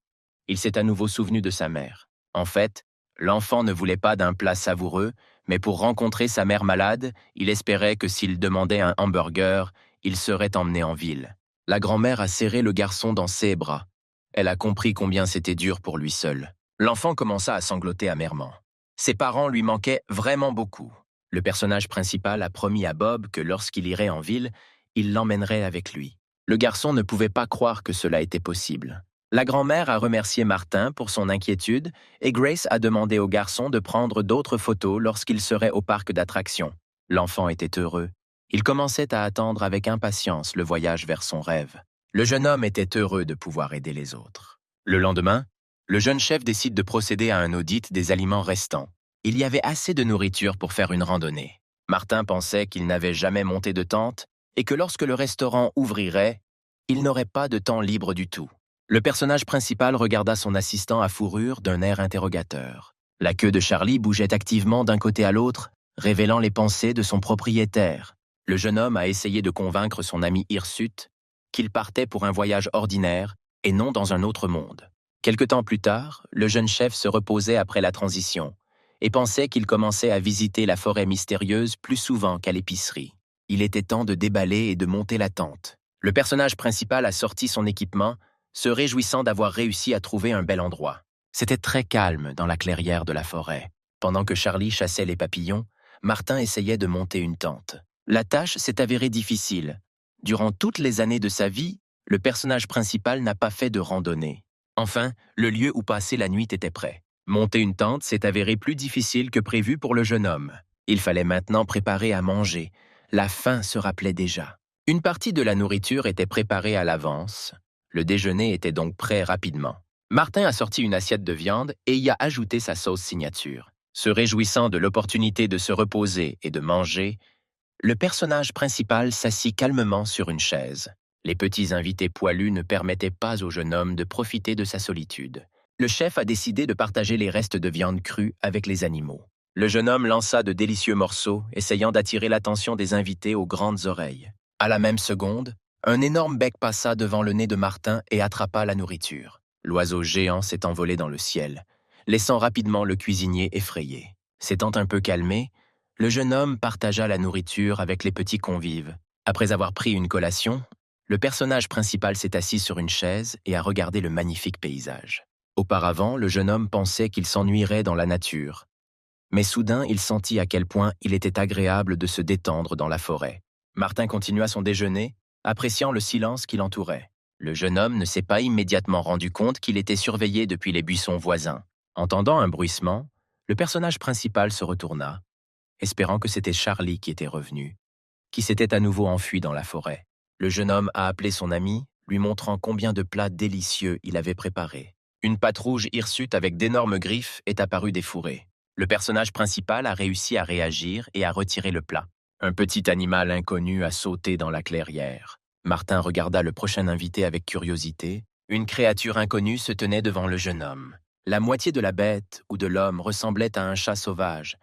Il s'est à nouveau souvenu de sa mère. En fait, l'enfant ne voulait pas d'un plat savoureux, mais pour rencontrer sa mère malade, il espérait que s'il demandait un hamburger, il serait emmené en ville. La grand-mère a serré le garçon dans ses bras. Elle a compris combien c'était dur pour lui seul. L'enfant commença à sangloter amèrement. Ses parents lui manquaient vraiment beaucoup. Le personnage principal a promis à Bob que lorsqu'il irait en ville, il l'emmènerait avec lui. Le garçon ne pouvait pas croire que cela était possible. La grand-mère a remercié Martin pour son inquiétude et Grace a demandé au garçon de prendre d'autres photos lorsqu'il serait au parc d'attractions. L'enfant était heureux. Il commençait à attendre avec impatience le voyage vers son rêve. Le jeune homme était heureux de pouvoir aider les autres. Le lendemain, le jeune chef décide de procéder à un audit des aliments restants. Il y avait assez de nourriture pour faire une randonnée. Martin pensait qu'il n'avait jamais monté de tente et que lorsque le restaurant ouvrirait, il n'aurait pas de temps libre du tout. Le personnage principal regarda son assistant à fourrure d'un air interrogateur. La queue de Charlie bougeait activement d'un côté à l'autre, révélant les pensées de son propriétaire. Le jeune homme a essayé de convaincre son ami hirsute qu'il partait pour un voyage ordinaire et non dans un autre monde. Quelque temps plus tard, le jeune chef se reposait après la transition et pensait qu'il commençait à visiter la forêt mystérieuse plus souvent qu'à l'épicerie. Il était temps de déballer et de monter la tente. Le personnage principal a sorti son équipement, se réjouissant d'avoir réussi à trouver un bel endroit. C'était très calme dans la clairière de la forêt. Pendant que Charlie chassait les papillons, Martin essayait de monter une tente. La tâche s'est avérée difficile, Durant toutes les années de sa vie, le personnage principal n'a pas fait de randonnée. Enfin, le lieu où passer la nuit était prêt. Monter une tente s'est avéré plus difficile que prévu pour le jeune homme. Il fallait maintenant préparer à manger. La faim se rappelait déjà. Une partie de la nourriture était préparée à l'avance. Le déjeuner était donc prêt rapidement. Martin a sorti une assiette de viande et y a ajouté sa sauce signature. Se réjouissant de l'opportunité de se reposer et de manger, le personnage principal s'assit calmement sur une chaise. Les petits invités poilus ne permettaient pas au jeune homme de profiter de sa solitude. Le chef a décidé de partager les restes de viande crue avec les animaux. Le jeune homme lança de délicieux morceaux, essayant d'attirer l'attention des invités aux grandes oreilles. À la même seconde, un énorme bec passa devant le nez de Martin et attrapa la nourriture. L'oiseau géant s'est envolé dans le ciel, laissant rapidement le cuisinier effrayé. S'étant un peu calmé, le jeune homme partagea la nourriture avec les petits convives. Après avoir pris une collation, le personnage principal s'est assis sur une chaise et a regardé le magnifique paysage. Auparavant, le jeune homme pensait qu'il s'ennuierait dans la nature. Mais soudain, il sentit à quel point il était agréable de se détendre dans la forêt. Martin continua son déjeuner, appréciant le silence qui l'entourait. Le jeune homme ne s'est pas immédiatement rendu compte qu'il était surveillé depuis les buissons voisins. Entendant un bruissement, le personnage principal se retourna, espérant que c'était Charlie qui était revenu, qui s'était à nouveau enfui dans la forêt. Le jeune homme a appelé son ami, lui montrant combien de plats délicieux il avait préparés. Une patte rouge hirsute avec d'énormes griffes est apparue des fourrés. Le personnage principal a réussi à réagir et à retirer le plat. Un petit animal inconnu a sauté dans la clairière. Martin regarda le prochain invité avec curiosité. Une créature inconnue se tenait devant le jeune homme. La moitié de la bête ou de l'homme ressemblait à un chat sauvage,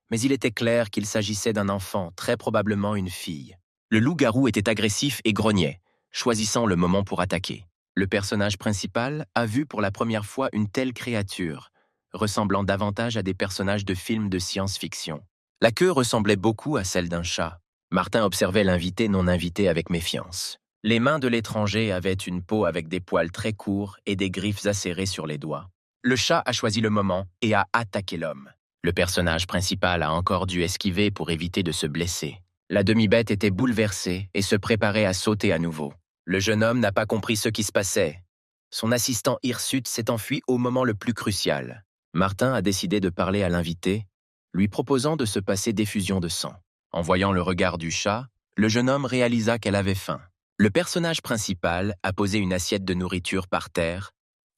mais il était clair qu'il s'agissait d'un enfant, très probablement une fille. Le loup-garou était agressif et grognait, choisissant le moment pour attaquer. Le personnage principal a vu pour la première fois une telle créature, ressemblant davantage à des personnages de films de science-fiction. La queue ressemblait beaucoup à celle d'un chat. Martin observait l'invité non invité avec méfiance. Les mains de l'étranger avaient une peau avec des poils très courts et des griffes acérées sur les doigts. Le chat a choisi le moment et a attaqué l'homme. Le personnage principal a encore dû esquiver pour éviter de se blesser. La demi-bête était bouleversée et se préparait à sauter à nouveau. Le jeune homme n'a pas compris ce qui se passait. Son assistant hirsute s'est enfui au moment le plus crucial. Martin a décidé de parler à l'invité, lui proposant de se passer d'effusion de sang. En voyant le regard du chat, le jeune homme réalisa qu'elle avait faim. Le personnage principal a posé une assiette de nourriture par terre,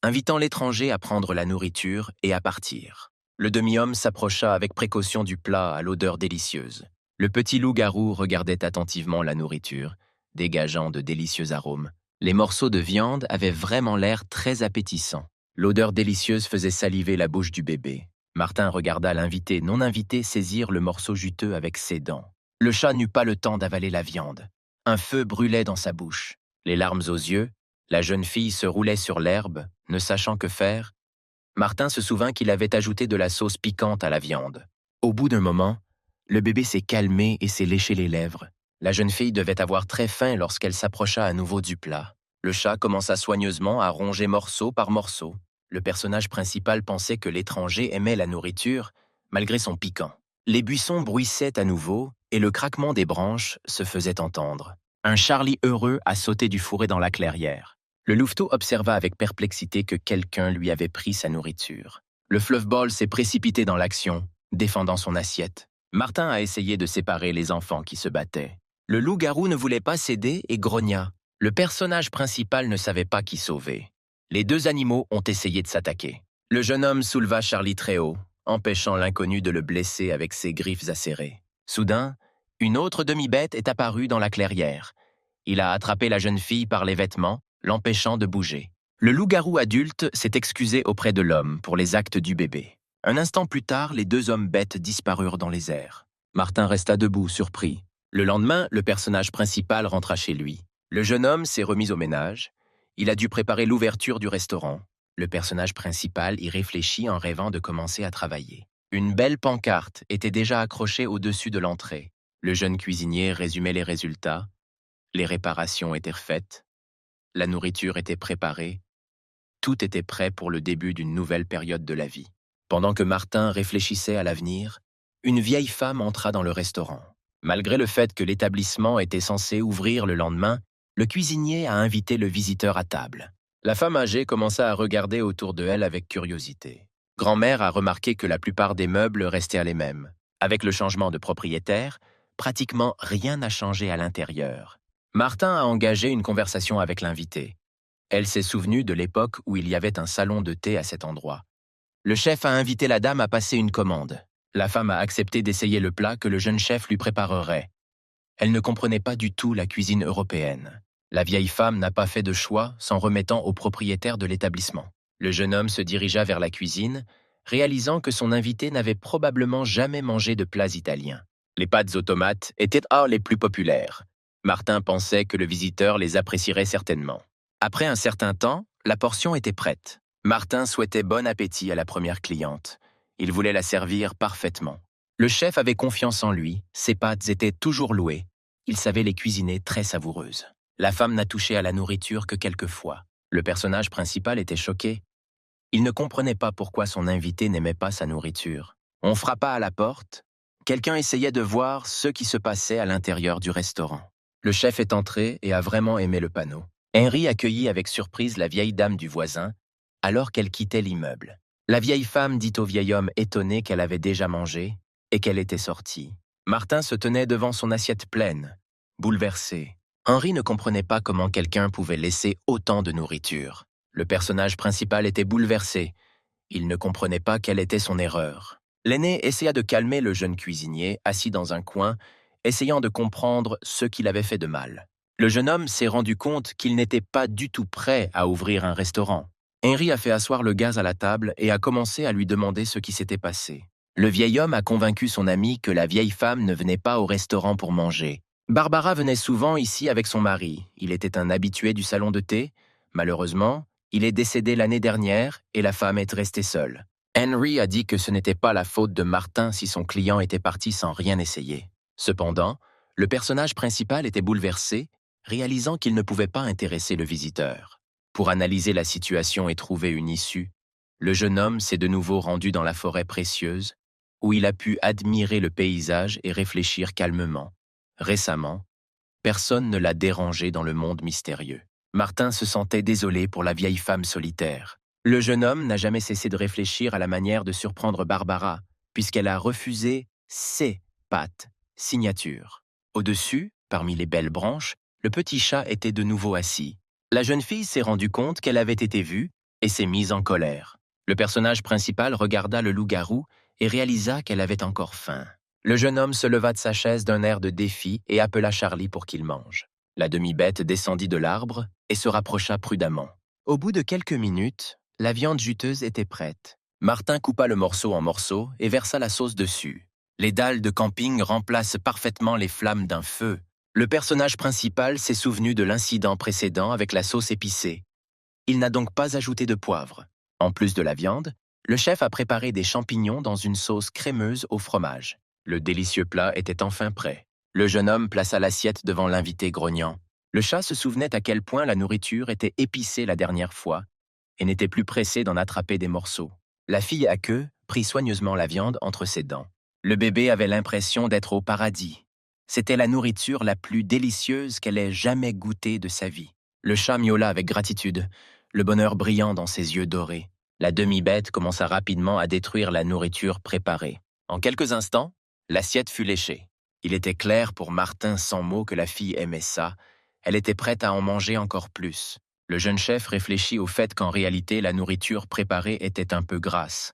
invitant l'étranger à prendre la nourriture et à partir. Le demi-homme s'approcha avec précaution du plat à l'odeur délicieuse. Le petit loup-garou regardait attentivement la nourriture, dégageant de délicieux arômes. Les morceaux de viande avaient vraiment l'air très appétissants. L'odeur délicieuse faisait saliver la bouche du bébé. Martin regarda l'invité non invité saisir le morceau juteux avec ses dents. Le chat n'eut pas le temps d'avaler la viande. Un feu brûlait dans sa bouche. Les larmes aux yeux, la jeune fille se roulait sur l'herbe, ne sachant que faire. Martin se souvint qu'il avait ajouté de la sauce piquante à la viande. Au bout d'un moment, le bébé s'est calmé et s'est léché les lèvres. La jeune fille devait avoir très faim lorsqu'elle s'approcha à nouveau du plat. Le chat commença soigneusement à ronger morceau par morceau. Le personnage principal pensait que l'étranger aimait la nourriture, malgré son piquant. Les buissons bruissaient à nouveau, et le craquement des branches se faisait entendre. Un Charlie heureux a sauté du fourré dans la clairière. Le louveteau observa avec perplexité que quelqu'un lui avait pris sa nourriture. Le fleuve-ball s'est précipité dans l'action, défendant son assiette. Martin a essayé de séparer les enfants qui se battaient. Le loup-garou ne voulait pas céder et grogna. Le personnage principal ne savait pas qui sauver. Les deux animaux ont essayé de s'attaquer. Le jeune homme souleva Charlie très haut, empêchant l'inconnu de le blesser avec ses griffes acérées. Soudain, une autre demi-bête est apparue dans la clairière. Il a attrapé la jeune fille par les vêtements, l'empêchant de bouger. Le loup-garou adulte s'est excusé auprès de l'homme pour les actes du bébé. Un instant plus tard, les deux hommes bêtes disparurent dans les airs. Martin resta debout, surpris. Le lendemain, le personnage principal rentra chez lui. Le jeune homme s'est remis au ménage. Il a dû préparer l'ouverture du restaurant. Le personnage principal y réfléchit en rêvant de commencer à travailler. Une belle pancarte était déjà accrochée au-dessus de l'entrée. Le jeune cuisinier résumait les résultats. Les réparations étaient faites. La nourriture était préparée. Tout était prêt pour le début d'une nouvelle période de la vie. Pendant que Martin réfléchissait à l'avenir, une vieille femme entra dans le restaurant. Malgré le fait que l'établissement était censé ouvrir le lendemain, le cuisinier a invité le visiteur à table. La femme âgée commença à regarder autour de elle avec curiosité. Grand-mère a remarqué que la plupart des meubles restaient les mêmes. Avec le changement de propriétaire, pratiquement rien n'a changé à l'intérieur. Martin a engagé une conversation avec l'invité. Elle s'est souvenue de l'époque où il y avait un salon de thé à cet endroit. Le chef a invité la dame à passer une commande. La femme a accepté d'essayer le plat que le jeune chef lui préparerait. Elle ne comprenait pas du tout la cuisine européenne. La vieille femme n'a pas fait de choix, s'en remettant au propriétaire de l'établissement. Le jeune homme se dirigea vers la cuisine, réalisant que son invité n'avait probablement jamais mangé de plats italiens. Les pâtes aux tomates étaient les plus populaires. Martin pensait que le visiteur les apprécierait certainement. Après un certain temps, la portion était prête. Martin souhaitait bon appétit à la première cliente. Il voulait la servir parfaitement. Le chef avait confiance en lui, ses pâtes étaient toujours louées. Il savait les cuisiner très savoureuses. La femme n'a touché à la nourriture que quelques fois. Le personnage principal était choqué. Il ne comprenait pas pourquoi son invité n'aimait pas sa nourriture. On frappa à la porte. Quelqu'un essayait de voir ce qui se passait à l'intérieur du restaurant. Le chef est entré et a vraiment aimé le panneau. Henry accueillit avec surprise la vieille dame du voisin, alors qu'elle quittait l'immeuble. La vieille femme dit au vieil homme étonné qu'elle avait déjà mangé et qu'elle était sortie. Martin se tenait devant son assiette pleine, bouleversé. Henry ne comprenait pas comment quelqu'un pouvait laisser autant de nourriture. Le personnage principal était bouleversé. Il ne comprenait pas quelle était son erreur. L'aîné essaya de calmer le jeune cuisinier, assis dans un coin, essayant de comprendre ce qu'il avait fait de mal. Le jeune homme s'est rendu compte qu'il n'était pas du tout prêt à ouvrir un restaurant. Henry a fait asseoir le gaz à la table et a commencé à lui demander ce qui s'était passé. Le vieil homme a convaincu son ami que la vieille femme ne venait pas au restaurant pour manger. Barbara venait souvent ici avec son mari. Il était un habitué du salon de thé. Malheureusement, il est décédé l'année dernière et la femme est restée seule. Henry a dit que ce n'était pas la faute de Martin si son client était parti sans rien essayer. Cependant, le personnage principal était bouleversé, réalisant qu'il ne pouvait pas intéresser le visiteur. Pour analyser la situation et trouver une issue, le jeune homme s'est de nouveau rendu dans la forêt précieuse, où il a pu admirer le paysage et réfléchir calmement. Récemment, personne ne l'a dérangé dans le monde mystérieux. Martin se sentait désolé pour la vieille femme solitaire. Le jeune homme n'a jamais cessé de réfléchir à la manière de surprendre Barbara, puisqu'elle a refusé ses pâtes, signature. Au-dessus, parmi les belles branches, le petit chat était de nouveau assis. La jeune fille s'est rendue compte qu'elle avait été vue et s'est mise en colère. Le personnage principal regarda le loup-garou et réalisa qu'elle avait encore faim. Le jeune homme se leva de sa chaise d'un air de défi et appela Charlie pour qu'il mange. La demi-bête descendit de l'arbre et se rapprocha prudemment. Au bout de quelques minutes, la viande juteuse était prête. Martin coupa le morceau en morceaux et versa la sauce dessus. Les dalles de camping remplacent parfaitement les flammes d'un feu. Le personnage principal s'est souvenu de l'incident précédent avec la sauce épicée. Il n'a donc pas ajouté de poivre. En plus de la viande, le chef a préparé des champignons dans une sauce crémeuse au fromage. Le délicieux plat était enfin prêt. Le jeune homme plaça l'assiette devant l'invité grognant. Le chat se souvenait à quel point la nourriture était épicée la dernière fois et n'était plus pressé d'en attraper des morceaux. La fille à queue prit soigneusement la viande entre ses dents. Le bébé avait l'impression d'être au paradis. C'était la nourriture la plus délicieuse qu'elle ait jamais goûtée de sa vie. Le chat miaula avec gratitude, le bonheur brillant dans ses yeux dorés. La demi-bête commença rapidement à détruire la nourriture préparée. En quelques instants, l'assiette fut léchée. Il était clair pour Martin sans mots que la fille aimait ça. Elle était prête à en manger encore plus. Le jeune chef réfléchit au fait qu'en réalité, la nourriture préparée était un peu grasse.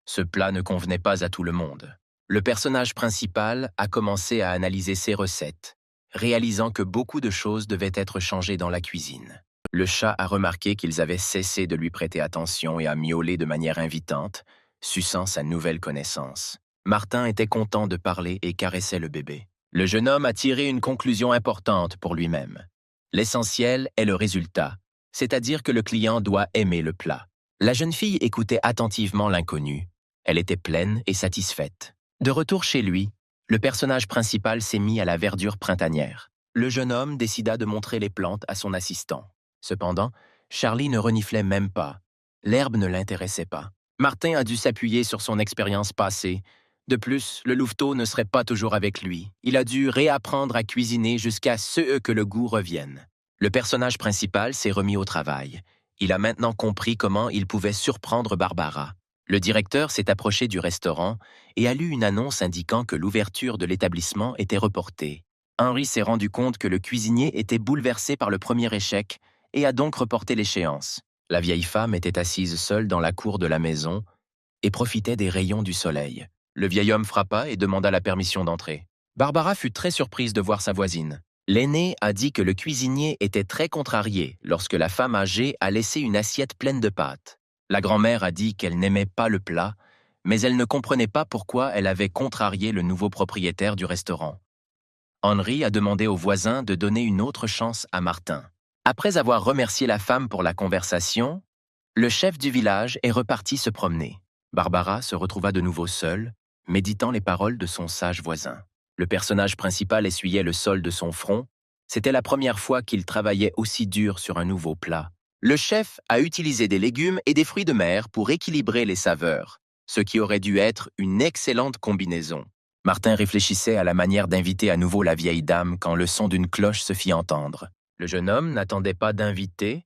Ce plat ne convenait pas à tout le monde. Le personnage principal a commencé à analyser ses recettes, réalisant que beaucoup de choses devaient être changées dans la cuisine. Le chat a remarqué qu'ils avaient cessé de lui prêter attention et a miaulé de manière invitante, suçant sa nouvelle connaissance. Martin était content de parler et caressait le bébé. Le jeune homme a tiré une conclusion importante pour lui-même. L'essentiel est le résultat, c'est-à-dire que le client doit aimer le plat. La jeune fille écoutait attentivement l'inconnu. Elle était pleine et satisfaite. De retour chez lui, le personnage principal s'est mis à la verdure printanière. Le jeune homme décida de montrer les plantes à son assistant. Cependant, Charlie ne reniflait même pas. L'herbe ne l'intéressait pas. Martin a dû s'appuyer sur son expérience passée, De plus, le louveteau ne serait pas toujours avec lui. Il a dû réapprendre à cuisiner jusqu'à ce que le goût revienne. Le personnage principal s'est remis au travail. Il a maintenant compris comment il pouvait surprendre Barbara. Le directeur s'est approché du restaurant et a lu une annonce indiquant que l'ouverture de l'établissement était reportée. Henry s'est rendu compte que le cuisinier était bouleversé par le premier échec et a donc reporté l'échéance. La vieille femme était assise seule dans la cour de la maison et profitait des rayons du soleil. Le vieil homme frappa et demanda la permission d'entrer. Barbara fut très surprise de voir sa voisine. L'aîné a dit que le cuisinier était très contrarié lorsque la femme âgée a laissé une assiette pleine de pâtes. La grand-mère a dit qu'elle n'aimait pas le plat, mais elle ne comprenait pas pourquoi elle avait contrarié le nouveau propriétaire du restaurant. Henry a demandé aux voisins de donner une autre chance à Martin. Après avoir remercié la femme pour la conversation, le chef du village est reparti se promener. Barbara se retrouva de nouveau seule, méditant les paroles de son sage voisin. Le personnage principal essuyait le sol de son front. C'était la première fois qu'il travaillait aussi dur sur un nouveau plat. Le chef a utilisé des légumes et des fruits de mer pour équilibrer les saveurs, ce qui aurait dû être une excellente combinaison. Martin réfléchissait à la manière d'inviter à nouveau la vieille dame quand le son d'une cloche se fit entendre. Le jeune homme n'attendait pas d'invité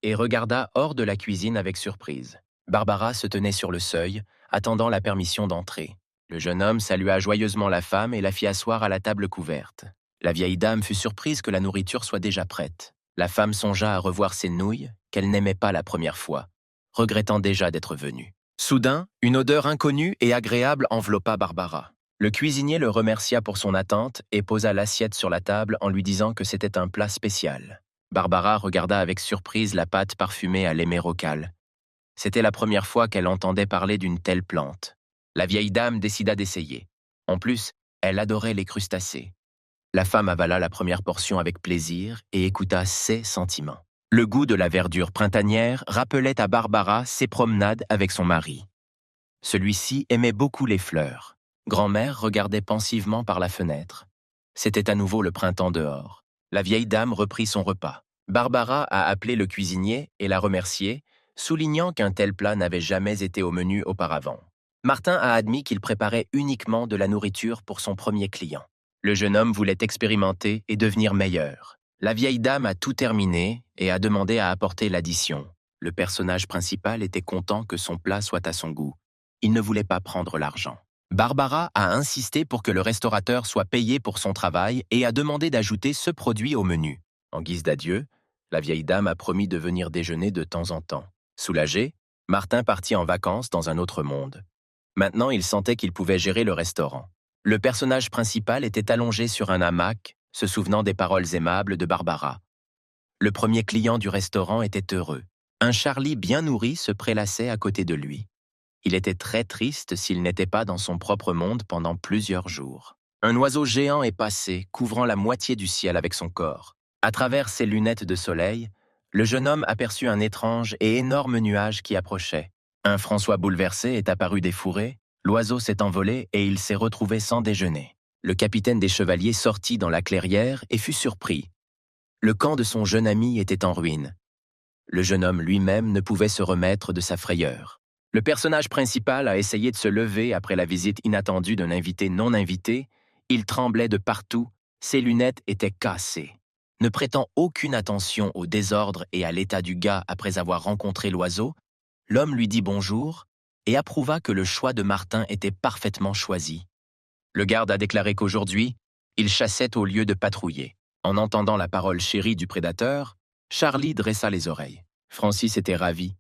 et regarda hors de la cuisine avec surprise. Barbara se tenait sur le seuil, attendant la permission d'entrer. Le jeune homme salua joyeusement la femme et la fit asseoir à la table couverte. La vieille dame fut surprise que la nourriture soit déjà prête. La femme songea à revoir ses nouilles, qu'elle n'aimait pas la première fois, regrettant déjà d'être venue. Soudain, une odeur inconnue et agréable enveloppa Barbara. Le cuisinier le remercia pour son attente et posa l'assiette sur la table en lui disant que c'était un plat spécial. Barbara regarda avec surprise la pâte parfumée à l'émérocal. C'était la première fois qu'elle entendait parler d'une telle plante. La vieille dame décida d'essayer. En plus, elle adorait les crustacés. La femme avala la première portion avec plaisir et écouta ses sentiments. Le goût de la verdure printanière rappelait à Barbara ses promenades avec son mari. Celui-ci aimait beaucoup les fleurs. Grand-mère regardait pensivement par la fenêtre. C'était à nouveau le printemps dehors. La vieille dame reprit son repas. Barbara a appelé le cuisinier et l'a remercié, soulignant qu'un tel plat n'avait jamais été au menu auparavant. Martin a admis qu'il préparait uniquement de la nourriture pour son premier client. Le jeune homme voulait expérimenter et devenir meilleur. La vieille dame a tout terminé et a demandé à apporter l'addition. Le personnage principal était content que son plat soit à son goût. Il ne voulait pas prendre l'argent. Barbara a insisté pour que le restaurateur soit payé pour son travail et a demandé d'ajouter ce produit au menu. En guise d'adieu, la vieille dame a promis de venir déjeuner de temps en temps. Soulagé, Martin partit en vacances dans un autre monde. Maintenant, il sentait qu'il pouvait gérer le restaurant. Le personnage principal était allongé sur un hamac, se souvenant des paroles aimables de Barbara. Le premier client du restaurant était heureux. Un Charlie bien nourri se prélassait à côté de lui. Il était très triste s'il n'était pas dans son propre monde pendant plusieurs jours. Un oiseau géant est passé, couvrant la moitié du ciel avec son corps. À travers ses lunettes de soleil, le jeune homme aperçut un étrange et énorme nuage qui approchait. Un François bouleversé est apparu des fourrés, l'oiseau s'est envolé et il s'est retrouvé sans déjeuner. Le capitaine des chevaliers sortit dans la clairière et fut surpris. Le camp de son jeune ami était en ruine. Le jeune homme lui-même ne pouvait se remettre de sa frayeur. Le personnage principal a essayé de se lever après la visite inattendue d'un invité non invité. Il tremblait de partout, ses lunettes étaient cassées. Ne prêtant aucune attention au désordre et à l'état du gars après avoir rencontré l'oiseau, l'homme lui dit bonjour et approuva que le choix de Martin était parfaitement choisi. Le garde a déclaré qu'aujourd'hui, il chassait au lieu de patrouiller. En entendant la parole chérie du prédateur, Charlie dressa les oreilles. Francis était ravi.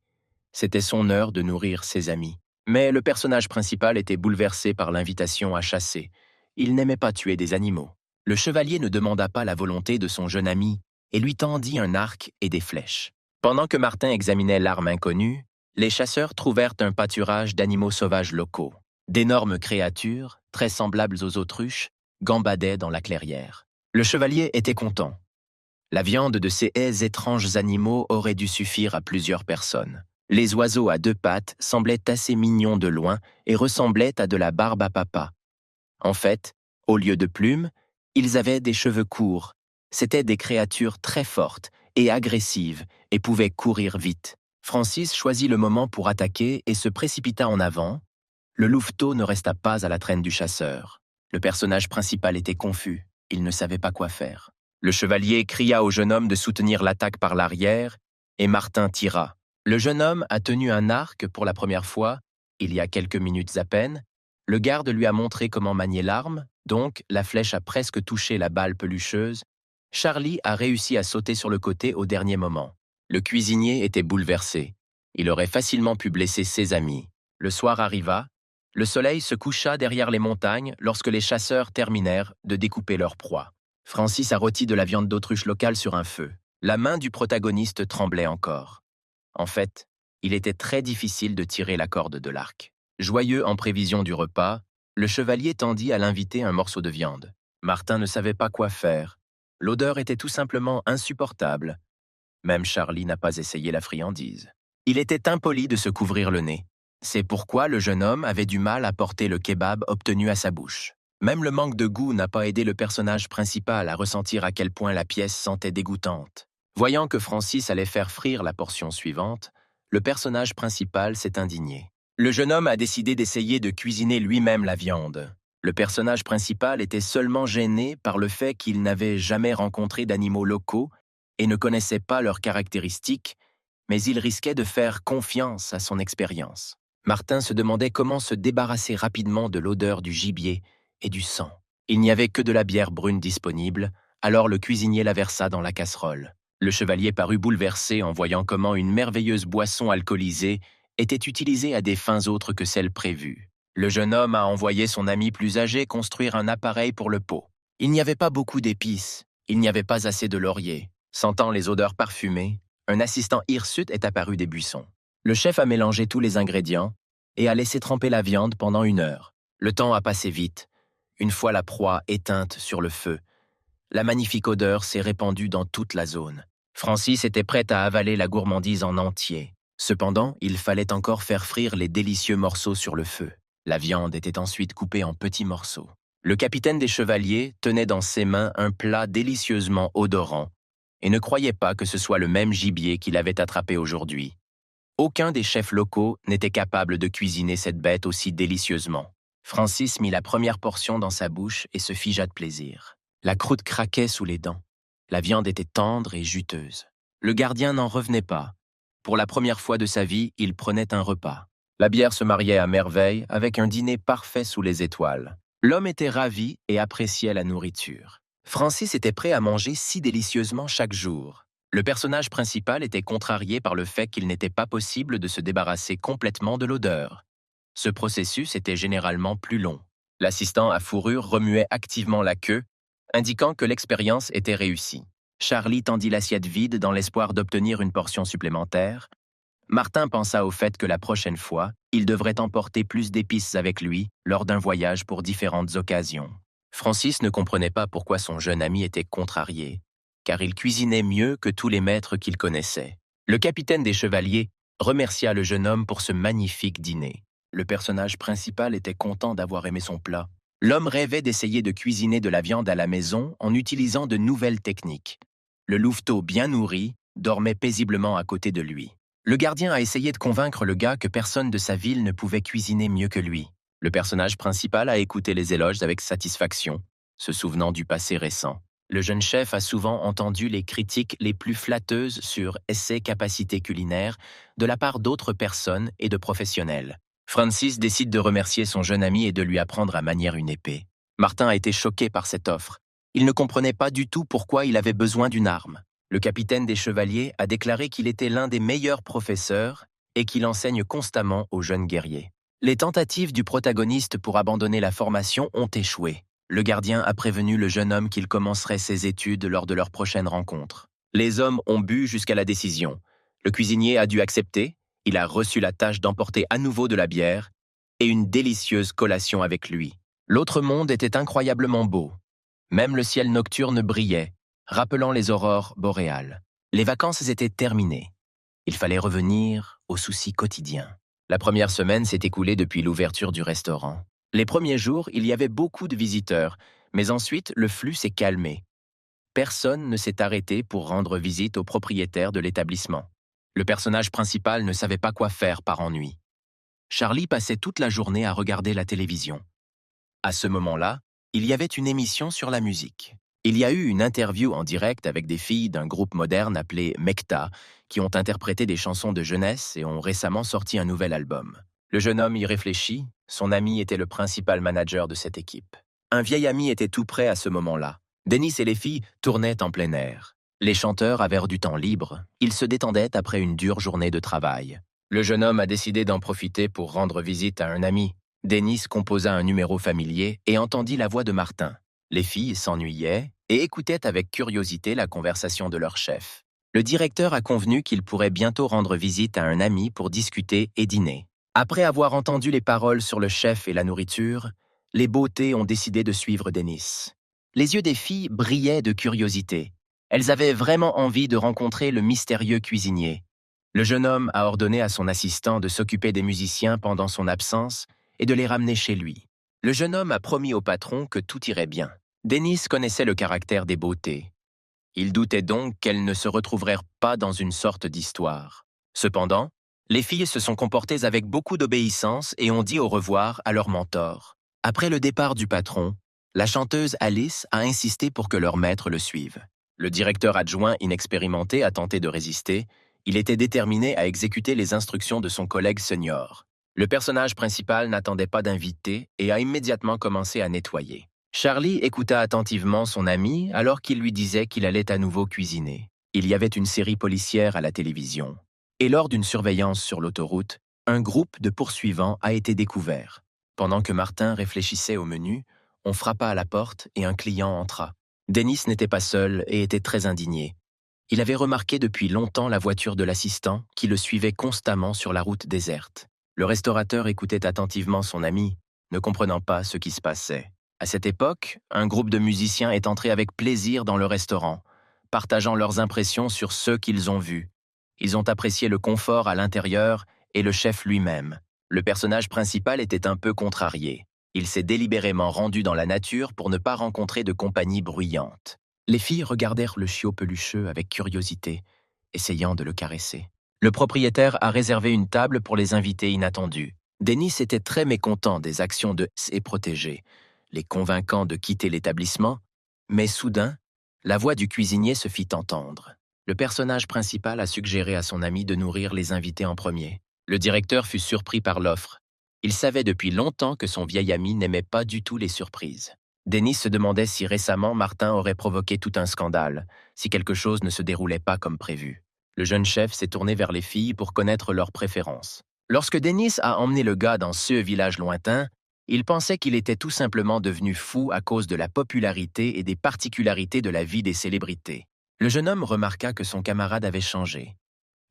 C'était son heure de nourrir ses amis. Mais le personnage principal était bouleversé par l'invitation à chasser. Il n'aimait pas tuer des animaux. Le chevalier ne demanda pas la volonté de son jeune ami et lui tendit un arc et des flèches. Pendant que Martin examinait l'arme inconnue, les chasseurs trouvèrent un pâturage d'animaux sauvages locaux. D'énormes créatures, très semblables aux autruches, gambadaient dans la clairière. Le chevalier était content. La viande de ces étranges animaux aurait dû suffire à plusieurs personnes. Les oiseaux à deux pattes semblaient assez mignons de loin et ressemblaient à de la barbe à papa. En fait, au lieu de plumes, ils avaient des cheveux courts. C'étaient des créatures très fortes et agressives et pouvaient courir vite. Francis choisit le moment pour attaquer et se précipita en avant. Le louveteau ne resta pas à la traîne du chasseur. Le personnage principal était confus, il ne savait pas quoi faire. Le chevalier cria au jeune homme de soutenir l'attaque par l'arrière, et Martin tira. Le jeune homme a tenu un arc pour la première fois, il y a quelques minutes à peine. Le garde lui a montré comment manier l'arme, donc la flèche a presque touché la balle pelucheuse. Charlie a réussi à sauter sur le côté au dernier moment. Le cuisinier était bouleversé. Il aurait facilement pu blesser ses amis. Le soir arriva, le soleil se coucha derrière les montagnes lorsque les chasseurs terminèrent de découper leur proie. Francis a rôti de la viande d'autruche locale sur un feu. La main du protagoniste tremblait encore. En fait, il était très difficile de tirer la corde de l'arc. Joyeux en prévision du repas, le chevalier tendit à l'inviter un morceau de viande. Martin ne savait pas quoi faire. L'odeur était tout simplement insupportable. Même Charlie n'a pas essayé la friandise. Il était impoli de se couvrir le nez. C'est pourquoi le jeune homme avait du mal à porter le kebab obtenu à sa bouche. Même le manque de goût n'a pas aidé le personnage principal à ressentir à quel point la pièce sentait dégoûtante. Voyant que Francis allait faire frire la portion suivante, le personnage principal s'est indigné. Le jeune homme a décidé d'essayer de cuisiner lui-même la viande. Le personnage principal était seulement gêné par le fait qu'il n'avait jamais rencontré d'animaux locaux et ne connaissait pas leurs caractéristiques, mais il risquait de faire confiance à son expérience. Martin se demandait comment se débarrasser rapidement de l'odeur du gibier et du sang. Il n'y avait que de la bière brune disponible, alors le cuisinier la versa dans la casserole. Le chevalier parut bouleversé en voyant comment une merveilleuse boisson alcoolisée était utilisée à des fins autres que celles prévues. Le jeune homme a envoyé son ami plus âgé construire un appareil pour le pot. Il n'y avait pas beaucoup d'épices, il n'y avait pas assez de laurier. Sentant les odeurs parfumées, un assistant hirsute est apparu des buissons. Le chef a mélangé tous les ingrédients et a laissé tremper la viande pendant 1 heure. Le temps a passé vite. Une fois la proie éteinte sur le feu, la magnifique odeur s'est répandue dans toute la zone. Francis était prêt à avaler la gourmandise en entier. Cependant, il fallait encore faire frire les délicieux morceaux sur le feu. La viande était ensuite coupée en petits morceaux. Le capitaine des chevaliers tenait dans ses mains un plat délicieusement odorant et ne croyait pas que ce soit le même gibier qu'il avait attrapé aujourd'hui. Aucun des chefs locaux n'était capable de cuisiner cette bête aussi délicieusement. Francis mit la première portion dans sa bouche et se figea de plaisir. La croûte craquait sous les dents. La viande était tendre et juteuse. Le gardien n'en revenait pas. Pour la première fois de sa vie, il prenait un repas. La bière se mariait à merveille avec un dîner parfait sous les étoiles. L'homme était ravi et appréciait la nourriture. Francis était prêt à manger si délicieusement chaque jour. Le personnage principal était contrarié par le fait qu'il n'était pas possible de se débarrasser complètement de l'odeur. Ce processus était généralement plus long. L'assistant à fourrure remuait activement la queue, indiquant que l'expérience était réussie. Charlie tendit l'assiette vide dans l'espoir d'obtenir une portion supplémentaire. Martin pensa au fait que la prochaine fois, il devrait emporter plus d'épices avec lui lors d'un voyage pour différentes occasions. Francis ne comprenait pas pourquoi son jeune ami était contrarié, car il cuisinait mieux que tous les maîtres qu'il connaissait. Le capitaine des chevaliers remercia le jeune homme pour ce magnifique dîner. Le personnage principal était content d'avoir aimé son plat. L'homme rêvait d'essayer de cuisiner de la viande à la maison en utilisant de nouvelles techniques. Le louveteau bien nourri dormait paisiblement à côté de lui. Le gardien a essayé de convaincre le gars que personne de sa ville ne pouvait cuisiner mieux que lui. Le personnage principal a écouté les éloges avec satisfaction, se souvenant du passé récent. Le jeune chef a souvent entendu les critiques les plus flatteuses sur ses capacités culinaires de la part d'autres personnes et de professionnels. Francis décide de remercier son jeune ami et de lui apprendre à manier une épée. Martin a été choqué par cette offre. Il ne comprenait pas du tout pourquoi il avait besoin d'une arme. Le capitaine des chevaliers a déclaré qu'il était l'un des meilleurs professeurs et qu'il enseigne constamment aux jeunes guerriers. Les tentatives du protagoniste pour abandonner la formation ont échoué. Le gardien a prévenu le jeune homme qu'il commencerait ses études lors de leur prochaine rencontre. Les hommes ont bu jusqu'à la décision. Le cuisinier a dû accepter. Il a reçu la tâche d'emporter à nouveau de la bière et une délicieuse collation avec lui. L'autre monde était incroyablement beau. Même le ciel nocturne brillait, rappelant les aurores boréales. Les vacances étaient terminées. Il fallait revenir aux soucis quotidiens. La première semaine s'est écoulée depuis l'ouverture du restaurant. Les premiers jours, il y avait beaucoup de visiteurs, mais ensuite, le flux s'est calmé. Personne ne s'est arrêté pour rendre visite au propriétaire de l'établissement. Le personnage principal ne savait pas quoi faire par ennui. Charlie passait toute la journée à regarder la télévision. À ce moment-là, il y avait une émission sur la musique. Il y a eu une interview en direct avec des filles d'un groupe moderne appelé Mekta, qui ont interprété des chansons de jeunesse et ont récemment sorti un nouvel album. Le jeune homme y réfléchit, son ami était le principal manager de cette équipe. Un vieil ami était tout près à ce moment-là. Dennis et les filles tournaient en plein air. Les chanteurs avaient du temps libre, ils se détendaient après une dure journée de travail. Le jeune homme a décidé d'en profiter pour rendre visite à un ami. Dennis composa un numéro familier et entendit la voix de Martin. Les filles s'ennuyaient et écoutaient avec curiosité la conversation de leur chef. Le directeur a convenu qu'il pourrait bientôt rendre visite à un ami pour discuter et dîner. Après avoir entendu les paroles sur le chef et la nourriture, les beautés ont décidé de suivre Dennis. Les yeux des filles brillaient de curiosité. Elles avaient vraiment envie de rencontrer le mystérieux cuisinier. Le jeune homme a ordonné à son assistant de s'occuper des musiciens pendant son absence et de les ramener chez lui. Le jeune homme a promis au patron que tout irait bien. Dennis connaissait le caractère des beautés. Il doutait donc qu'elles ne se retrouveraient pas dans une sorte d'histoire. Cependant, les filles se sont comportées avec beaucoup d'obéissance et ont dit au revoir à leur mentor. Après le départ du patron, la chanteuse Alice a insisté pour que leur maître le suive. Le directeur adjoint inexpérimenté a tenté de résister. Il était déterminé à exécuter les instructions de son collègue senior. Le personnage principal n'attendait pas d'invité et a immédiatement commencé à nettoyer. Charlie écouta attentivement son ami alors qu'il lui disait qu'il allait à nouveau cuisiner. Il y avait une série policière à la télévision. Et lors d'une surveillance sur l'autoroute, un groupe de poursuivants a été découvert. Pendant que Martin réfléchissait au menu, on frappa à la porte et un client entra. Dennis n'était pas seul et était très indigné. Il avait remarqué depuis longtemps la voiture de l'assistant qui le suivait constamment sur la route déserte. Le restaurateur écoutait attentivement son ami, ne comprenant pas ce qui se passait. À cette époque, un groupe de musiciens est entré avec plaisir dans le restaurant, partageant leurs impressions sur ceux qu'ils ont vus. Ils ont apprécié le confort à l'intérieur et le chef lui-même. Le personnage principal était un peu contrarié. Il s'est délibérément rendu dans la nature pour ne pas rencontrer de compagnie bruyante. Les filles regardèrent le chiot pelucheux avec curiosité, essayant de le caresser. Le propriétaire a réservé une table pour les invités inattendus. Dennis était très mécontent des actions de ses protégés, les convainquant de quitter l'établissement, mais soudain, la voix du cuisinier se fit entendre. Le personnage principal a suggéré à son ami de nourrir les invités en premier. Le directeur fut surpris par l'offre. Il savait depuis longtemps que son vieil ami n'aimait pas du tout les surprises. Dennis se demandait si récemment Martin aurait provoqué tout un scandale, si quelque chose ne se déroulait pas comme prévu. Le jeune chef s'est tourné vers les filles pour connaître leurs préférences. Lorsque Dennis a emmené le gars dans ce village lointain, il pensait qu'il était tout simplement devenu fou à cause de la popularité et des particularités de la vie des célébrités. Le jeune homme remarqua que son camarade avait changé.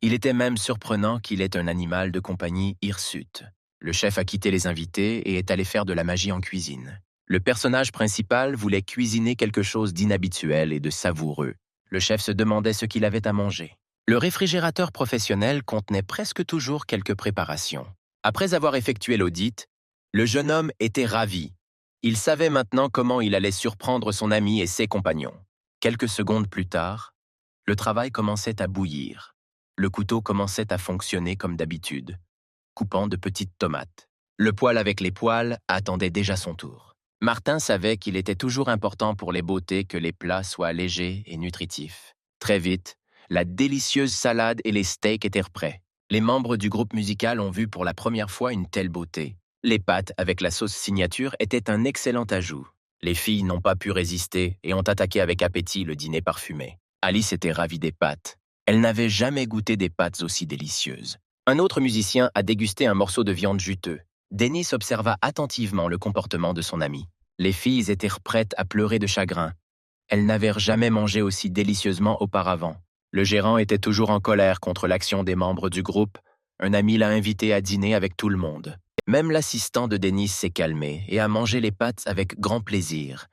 Il était même surprenant qu'il ait un animal de compagnie hirsute. Le chef a quitté les invités et est allé faire de la magie en cuisine. Le personnage principal voulait cuisiner quelque chose d'inhabituel et de savoureux. Le chef se demandait ce qu'il avait à manger. Le réfrigérateur professionnel contenait presque toujours quelques préparations. Après avoir effectué l'audit, le jeune homme était ravi. Il savait maintenant comment il allait surprendre son ami et ses compagnons. Quelques secondes plus tard, le travail commençait à bouillir. Le couteau commençait à fonctionner comme d'habitude, coupant de petites tomates. Le poêle avec les poils attendait déjà son tour. Martin savait qu'il était toujours important pour les beautés que les plats soient légers et nutritifs. Très vite, la délicieuse salade et les steaks étaient prêts. Les membres du groupe musical ont vu pour la première fois une telle beauté. Les pâtes avec la sauce signature étaient un excellent ajout. Les filles n'ont pas pu résister et ont attaqué avec appétit le dîner parfumé. Alice était ravie des pâtes. Elle n'avait jamais goûté des pâtes aussi délicieuses. Un autre musicien a dégusté un morceau de viande juteux. Dennis observa attentivement le comportement de son ami. Les filles étaient prêtes à pleurer de chagrin. Elles n'avaient jamais mangé aussi délicieusement auparavant. Le gérant était toujours en colère contre l'action des membres du groupe. Un ami l'a invité à dîner avec tout le monde. Même l'assistant de Dennis s'est calmé et a mangé les pâtes avec grand plaisir,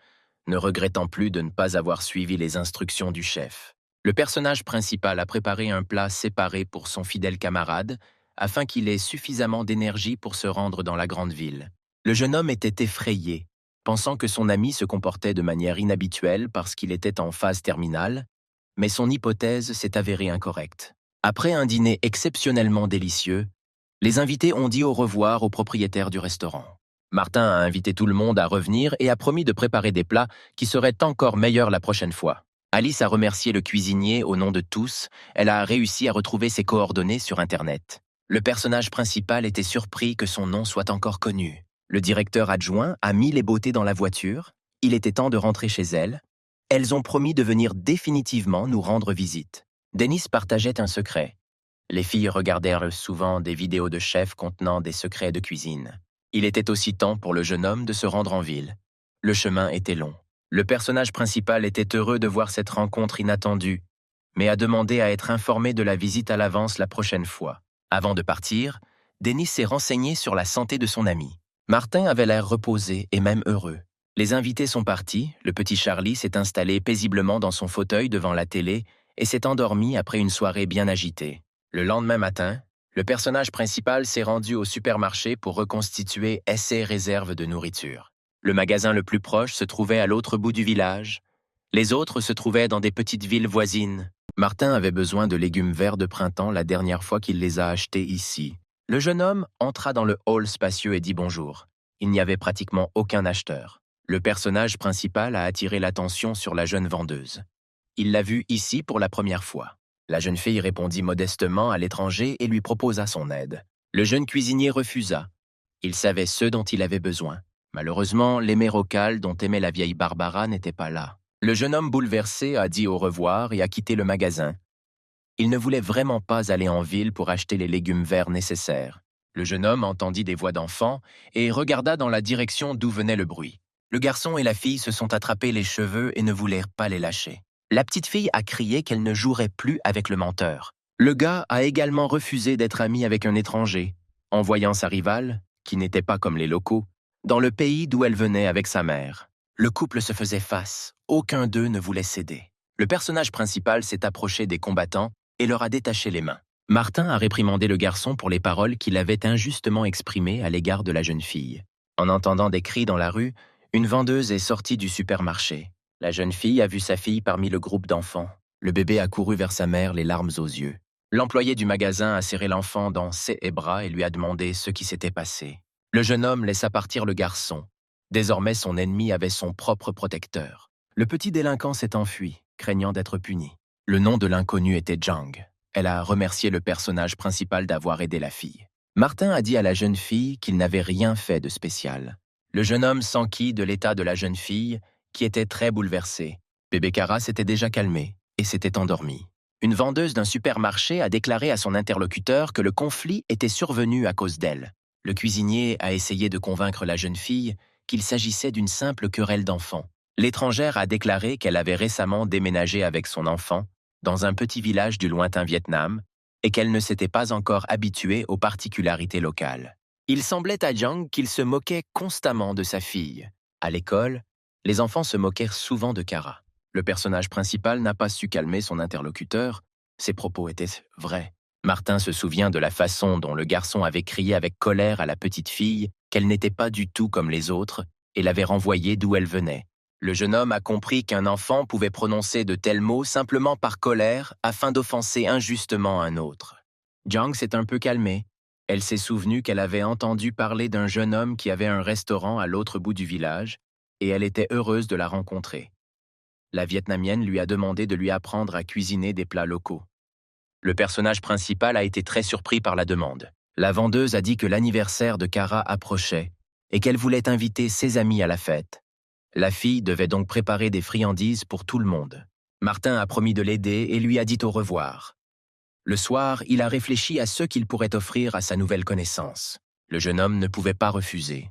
ne regrettant plus de ne pas avoir suivi les instructions du chef. Le personnage principal a préparé un plat séparé pour son fidèle camarade, afin qu'il ait suffisamment d'énergie pour se rendre dans la grande ville. Le jeune homme était effrayé, pensant que son ami se comportait de manière inhabituelle parce qu'il était en phase terminale, mais son hypothèse s'est avérée incorrecte. Après un dîner exceptionnellement délicieux, Les invités ont dit au revoir au propriétaire du restaurant. Martin a invité tout le monde à revenir et a promis de préparer des plats qui seraient encore meilleurs la prochaine fois. Alice a remercié le cuisinier au nom de tous. Elle a réussi à retrouver ses coordonnées sur Internet. Le personnage principal était surpris que son nom soit encore connu. Le directeur adjoint a mis les beautés dans la voiture. Il était temps de rentrer chez elles. Elles ont promis de venir définitivement nous rendre visite. Dennis partageait un secret. Les filles regardèrent souvent des vidéos de chefs contenant des secrets de cuisine. Il était aussi temps pour le jeune homme de se rendre en ville. Le chemin était long. Le personnage principal était heureux de voir cette rencontre inattendue, mais a demandé à être informé de la visite à l'avance la prochaine fois. Avant de partir, Dennis s'est renseigné sur la santé de son ami. Martin avait l'air reposé et même heureux. Les invités sont partis, le petit Charlie s'est installé paisiblement dans son fauteuil devant la télé et s'est endormi après une soirée bien agitée. Le lendemain matin, le personnage principal s'est rendu au supermarché pour reconstituer ses réserves de nourriture. Le magasin le plus proche se trouvait à l'autre bout du village. Les autres se trouvaient dans des petites villes voisines. Martin avait besoin de légumes verts de printemps la dernière fois qu'il les a achetés ici. Le jeune homme entra dans le hall spacieux et dit bonjour. Il n'y avait pratiquement aucun acheteur. Le personnage principal a attiré l'attention sur la jeune vendeuse. Il l'a vue ici pour la première fois. La jeune fille répondit modestement à l'étranger et lui proposa son aide. Le jeune cuisinier refusa. Il savait ce dont il avait besoin. Malheureusement, les mets locales dont aimait la vieille Barbara n'étaient pas là. Le jeune homme bouleversé a dit au revoir et a quitté le magasin. Il ne voulait vraiment pas aller en ville pour acheter les légumes verts nécessaires. Le jeune homme entendit des voix d'enfants et regarda dans la direction d'où venait le bruit. Le garçon et la fille se sont attrapés les cheveux et ne voulurent pas les lâcher. La petite fille a crié qu'elle ne jouerait plus avec le menteur. Le gars a également refusé d'être ami avec un étranger, en voyant sa rivale, qui n'était pas comme les locaux, dans le pays d'où elle venait avec sa mère. Le couple se faisait face, aucun d'eux ne voulait céder. Le personnage principal s'est approché des combattants et leur a détaché les mains. Martin a réprimandé le garçon pour les paroles qu'il avait injustement exprimées à l'égard de la jeune fille. En entendant des cris dans la rue, une vendeuse est sortie du supermarché. La jeune fille a vu sa fille parmi le groupe d'enfants. Le bébé a couru vers sa mère, les larmes aux yeux. L'employé du magasin a serré l'enfant dans ses bras et lui a demandé ce qui s'était passé. Le jeune homme laissa partir le garçon. Désormais, son ennemi avait son propre protecteur. Le petit délinquant s'est enfui, craignant d'être puni. Le nom de l'inconnu était Jang. Elle a remercié le personnage principal d'avoir aidé la fille. Martin a dit à la jeune fille qu'il n'avait rien fait de spécial. Le jeune homme s'enquit de l'état de la jeune fille, qui était très bouleversée. Bébé Cara s'était déjà calmé et s'était endormi. Une vendeuse d'un supermarché a déclaré à son interlocuteur que le conflit était survenu à cause d'elle. Le cuisinier a essayé de convaincre la jeune fille qu'il s'agissait d'une simple querelle d'enfants. L'étrangère a déclaré qu'elle avait récemment déménagé avec son enfant dans un petit village du lointain Vietnam et qu'elle ne s'était pas encore habituée aux particularités locales. Il semblait à Jang qu'il se moquait constamment de sa fille. À l'école, les enfants se moquèrent souvent de Cara. Le personnage principal n'a pas su calmer son interlocuteur. Ses propos étaient vrais. Martin se souvient de la façon dont le garçon avait crié avec colère à la petite fille qu'elle n'était pas du tout comme les autres et l'avait renvoyée d'où elle venait. Le jeune homme a compris qu'un enfant pouvait prononcer de tels mots simplement par colère afin d'offenser injustement un autre. Jang s'est un peu calmée. Elle s'est souvenue qu'elle avait entendu parler d'un jeune homme qui avait un restaurant à l'autre bout du village et elle était heureuse de la rencontrer. La Vietnamienne lui a demandé de lui apprendre à cuisiner des plats locaux. Le personnage principal a été très surpris par la demande. La vendeuse a dit que l'anniversaire de Cara approchait et qu'elle voulait inviter ses amis à la fête. La fille devait donc préparer des friandises pour tout le monde. Martin a promis de l'aider et lui a dit au revoir. Le soir, il a réfléchi à ce qu'il pourrait offrir à sa nouvelle connaissance. Le jeune homme ne pouvait pas refuser,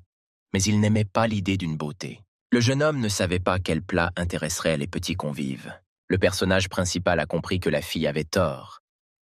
mais il n'aimait pas l'idée d'une beauté. Le jeune homme ne savait pas quel plat intéresserait les petits convives. Le personnage principal a compris que la fille avait tort.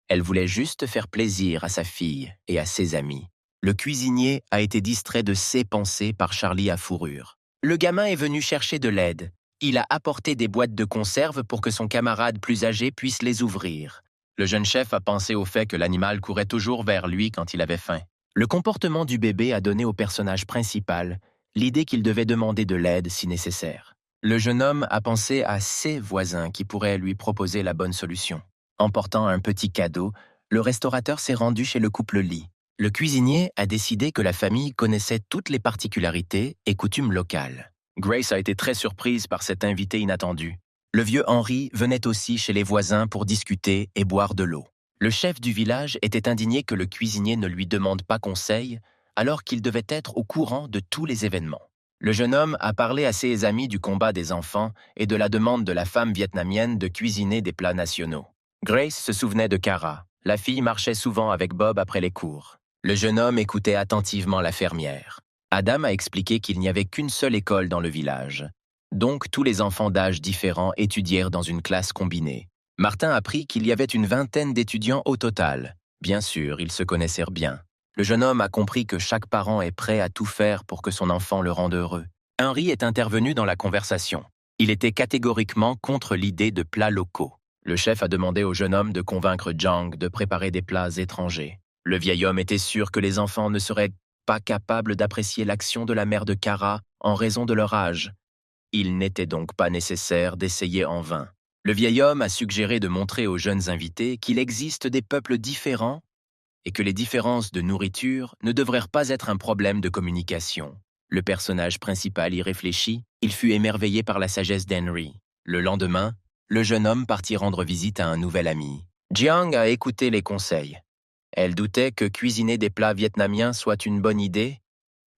Elle voulait juste faire plaisir à sa fille et à ses amis. Le cuisinier a été distrait de ses pensées par Charlie à fourrure. Le gamin est venu chercher de l'aide. Il a apporté des boîtes de conserve pour que son camarade plus âgé puisse les ouvrir. Le jeune chef a pensé au fait que l'animal courait toujours vers lui quand il avait faim. Le comportement du bébé a donné au personnage principal l'idée qu'il devait demander de l'aide si nécessaire. Le jeune homme a pensé à ses voisins qui pourraient lui proposer la bonne solution. En portant un petit cadeau, le restaurateur s'est rendu chez le couple Lee. Le cuisinier a décidé que la famille connaissait toutes les particularités et coutumes locales. Grace a été très surprise par cet invité inattendu. Le vieux Henry venait aussi chez les voisins pour discuter et boire de l'eau. Le chef du village était indigné que le cuisinier ne lui demande pas conseil, alors qu'il devait être au courant de tous les événements. Le jeune homme a parlé à ses amis du combat des enfants et de la demande de la femme vietnamienne de cuisiner des plats nationaux. Grace se souvenait de Cara. La fille marchait souvent avec Bob après les cours. Le jeune homme écoutait attentivement la fermière. Adam a expliqué qu'il n'y avait qu'une seule école dans le village. Donc tous les enfants d'âges différents étudièrent dans une classe combinée. Martin apprit qu'il y avait une vingtaine d'étudiants au total. Bien sûr, ils se connaissèrent bien. Le jeune homme a compris que chaque parent est prêt à tout faire pour que son enfant le rende heureux. Henry est intervenu dans la conversation. Il était catégoriquement contre l'idée de plats locaux. Le chef a demandé au jeune homme de convaincre Jang de préparer des plats étrangers. Le vieil homme était sûr que les enfants ne seraient pas capables d'apprécier l'action de la mère de Cara en raison de leur âge. Il n'était donc pas nécessaire d'essayer en vain. Le vieil homme a suggéré de montrer aux jeunes invités qu'il existe des peuples différents et que les différences de nourriture ne devraient pas être un problème de communication. Le personnage principal y réfléchit, il fut émerveillé par la sagesse d'Henry. Le lendemain, le jeune homme partit rendre visite à un nouvel ami. Jiang a écouté les conseils. Elle doutait que cuisiner des plats vietnamiens soit une bonne idée.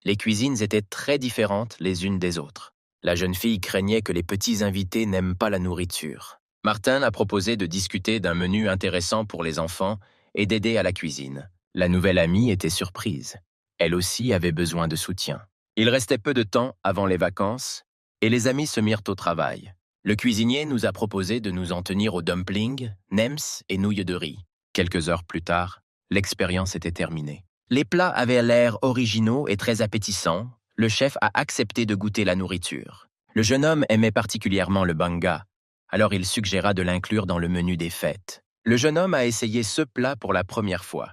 Les cuisines étaient très différentes les unes des autres. La jeune fille craignait que les petits invités n'aiment pas la nourriture. Martin a proposé de discuter d'un menu intéressant pour les enfants et d'aider à la cuisine. La nouvelle amie était surprise. Elle aussi avait besoin de soutien. Il restait peu de temps avant les vacances et les amis se mirent au travail. Le cuisinier nous a proposé de nous en tenir aux dumplings, nems et nouilles de riz. Quelques heures plus tard, l'expérience était terminée. Les plats avaient l'air originaux et très appétissants. Le chef a accepté de goûter la nourriture. Le jeune homme aimait particulièrement le banga, alors il suggéra de l'inclure dans le menu des fêtes. Le jeune homme a essayé ce plat pour la première fois.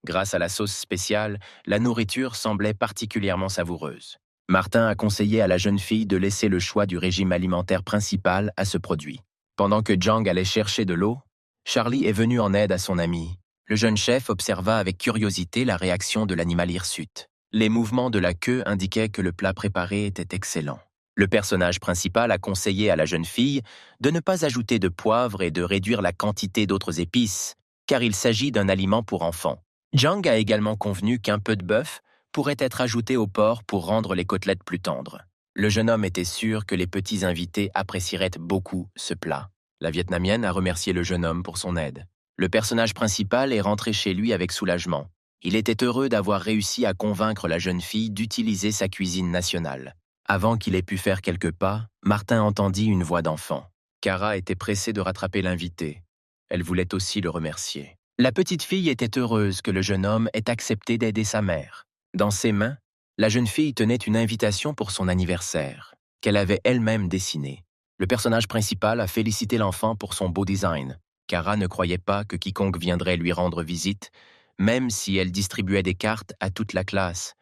Grâce à la sauce spéciale, la nourriture semblait particulièrement savoureuse. Martin a conseillé à la jeune fille de laisser le choix du régime alimentaire principal à ce produit. Pendant que Jang allait chercher de l'eau, Charlie est venu en aide à son ami. Le jeune chef observa avec curiosité la réaction de l'animal hirsute. Les mouvements de la queue indiquaient que le plat préparé était excellent. Le personnage principal a conseillé à la jeune fille de ne pas ajouter de poivre et de réduire la quantité d'autres épices, car il s'agit d'un aliment pour enfants. Jang a également convenu qu'un peu de bœuf pourrait être ajouté au porc pour rendre les côtelettes plus tendres. Le jeune homme était sûr que les petits invités apprécieraient beaucoup ce plat. La Vietnamienne a remercié le jeune homme pour son aide. Le personnage principal est rentré chez lui avec soulagement. Il était heureux d'avoir réussi à convaincre la jeune fille d'utiliser sa cuisine nationale. Avant qu'il ait pu faire quelques pas, Martin entendit une voix d'enfant. Cara était pressée de rattraper l'invité. Elle voulait aussi le remercier. La petite fille était heureuse que le jeune homme ait accepté d'aider sa mère. Dans ses mains, la jeune fille tenait une invitation pour son anniversaire, qu'elle avait elle-même dessinée. Le personnage principal a félicité l'enfant pour son beau design. Cara ne croyait pas que quiconque viendrait lui rendre visite, même si elle distribuait des cartes à toute la classe,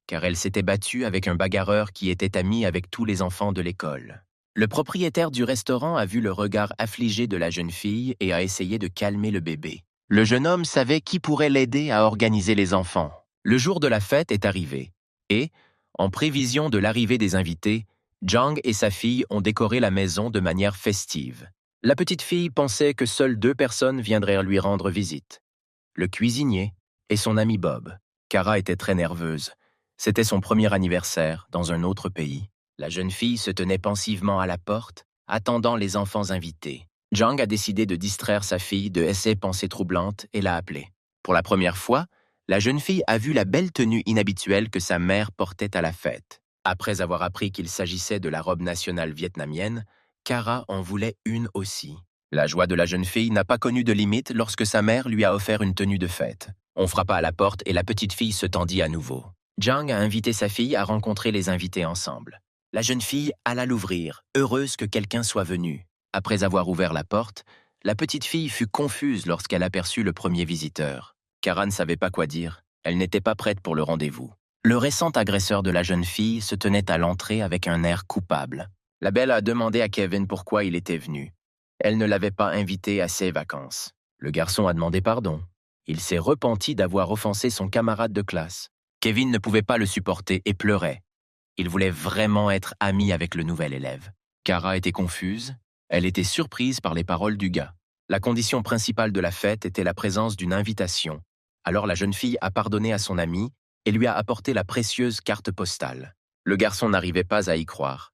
car elle s'était battue avec un bagarreur qui était ami avec tous les enfants de l'école. Le propriétaire du restaurant a vu le regard affligé de la jeune fille et a essayé de calmer le bébé. Le jeune homme savait qui pourrait l'aider à organiser les enfants. Le jour de la fête est arrivé, et, en prévision de l'arrivée des invités, Jang et sa fille ont décoré la maison de manière festive. La petite fille pensait que seules 2 personnes viendraient lui rendre visite. Le cuisinier et son ami Bob. Cara était très nerveuse. C'était son premier anniversaire dans un autre pays. La jeune fille se tenait pensivement à la porte, attendant les enfants invités. Jang a décidé de distraire sa fille de ses pensées troublantes et l'a appelée. Pour la première fois, la jeune fille a vu la belle tenue inhabituelle que sa mère portait à la fête. Après avoir appris qu'il s'agissait de la robe nationale vietnamienne, Cara en voulait une aussi. La joie de la jeune fille n'a pas connu de limite lorsque sa mère lui a offert une tenue de fête. On frappa à la porte et la petite fille se tendit à nouveau. Jang a invité sa fille à rencontrer les invités ensemble. La jeune fille alla l'ouvrir, heureuse que quelqu'un soit venu. Après avoir ouvert la porte, la petite fille fut confuse lorsqu'elle aperçut le premier visiteur. Cara ne savait pas quoi dire. Elle n'était pas prête pour le rendez-vous. Le récent agresseur de la jeune fille se tenait à l'entrée avec un air coupable. La belle a demandé à Kevin pourquoi il était venu. Elle ne l'avait pas invité à ses vacances. Le garçon a demandé pardon. Il s'est repenti d'avoir offensé son camarade de classe. Kevin ne pouvait pas le supporter et pleurait. Il voulait vraiment être ami avec le nouvel élève. Kara était confuse. Elle était surprise par les paroles du gars. La condition principale de la fête était la présence d'une invitation. Alors la jeune fille a pardonné à son ami et lui a apporté la précieuse carte postale. Le garçon n'arrivait pas à y croire.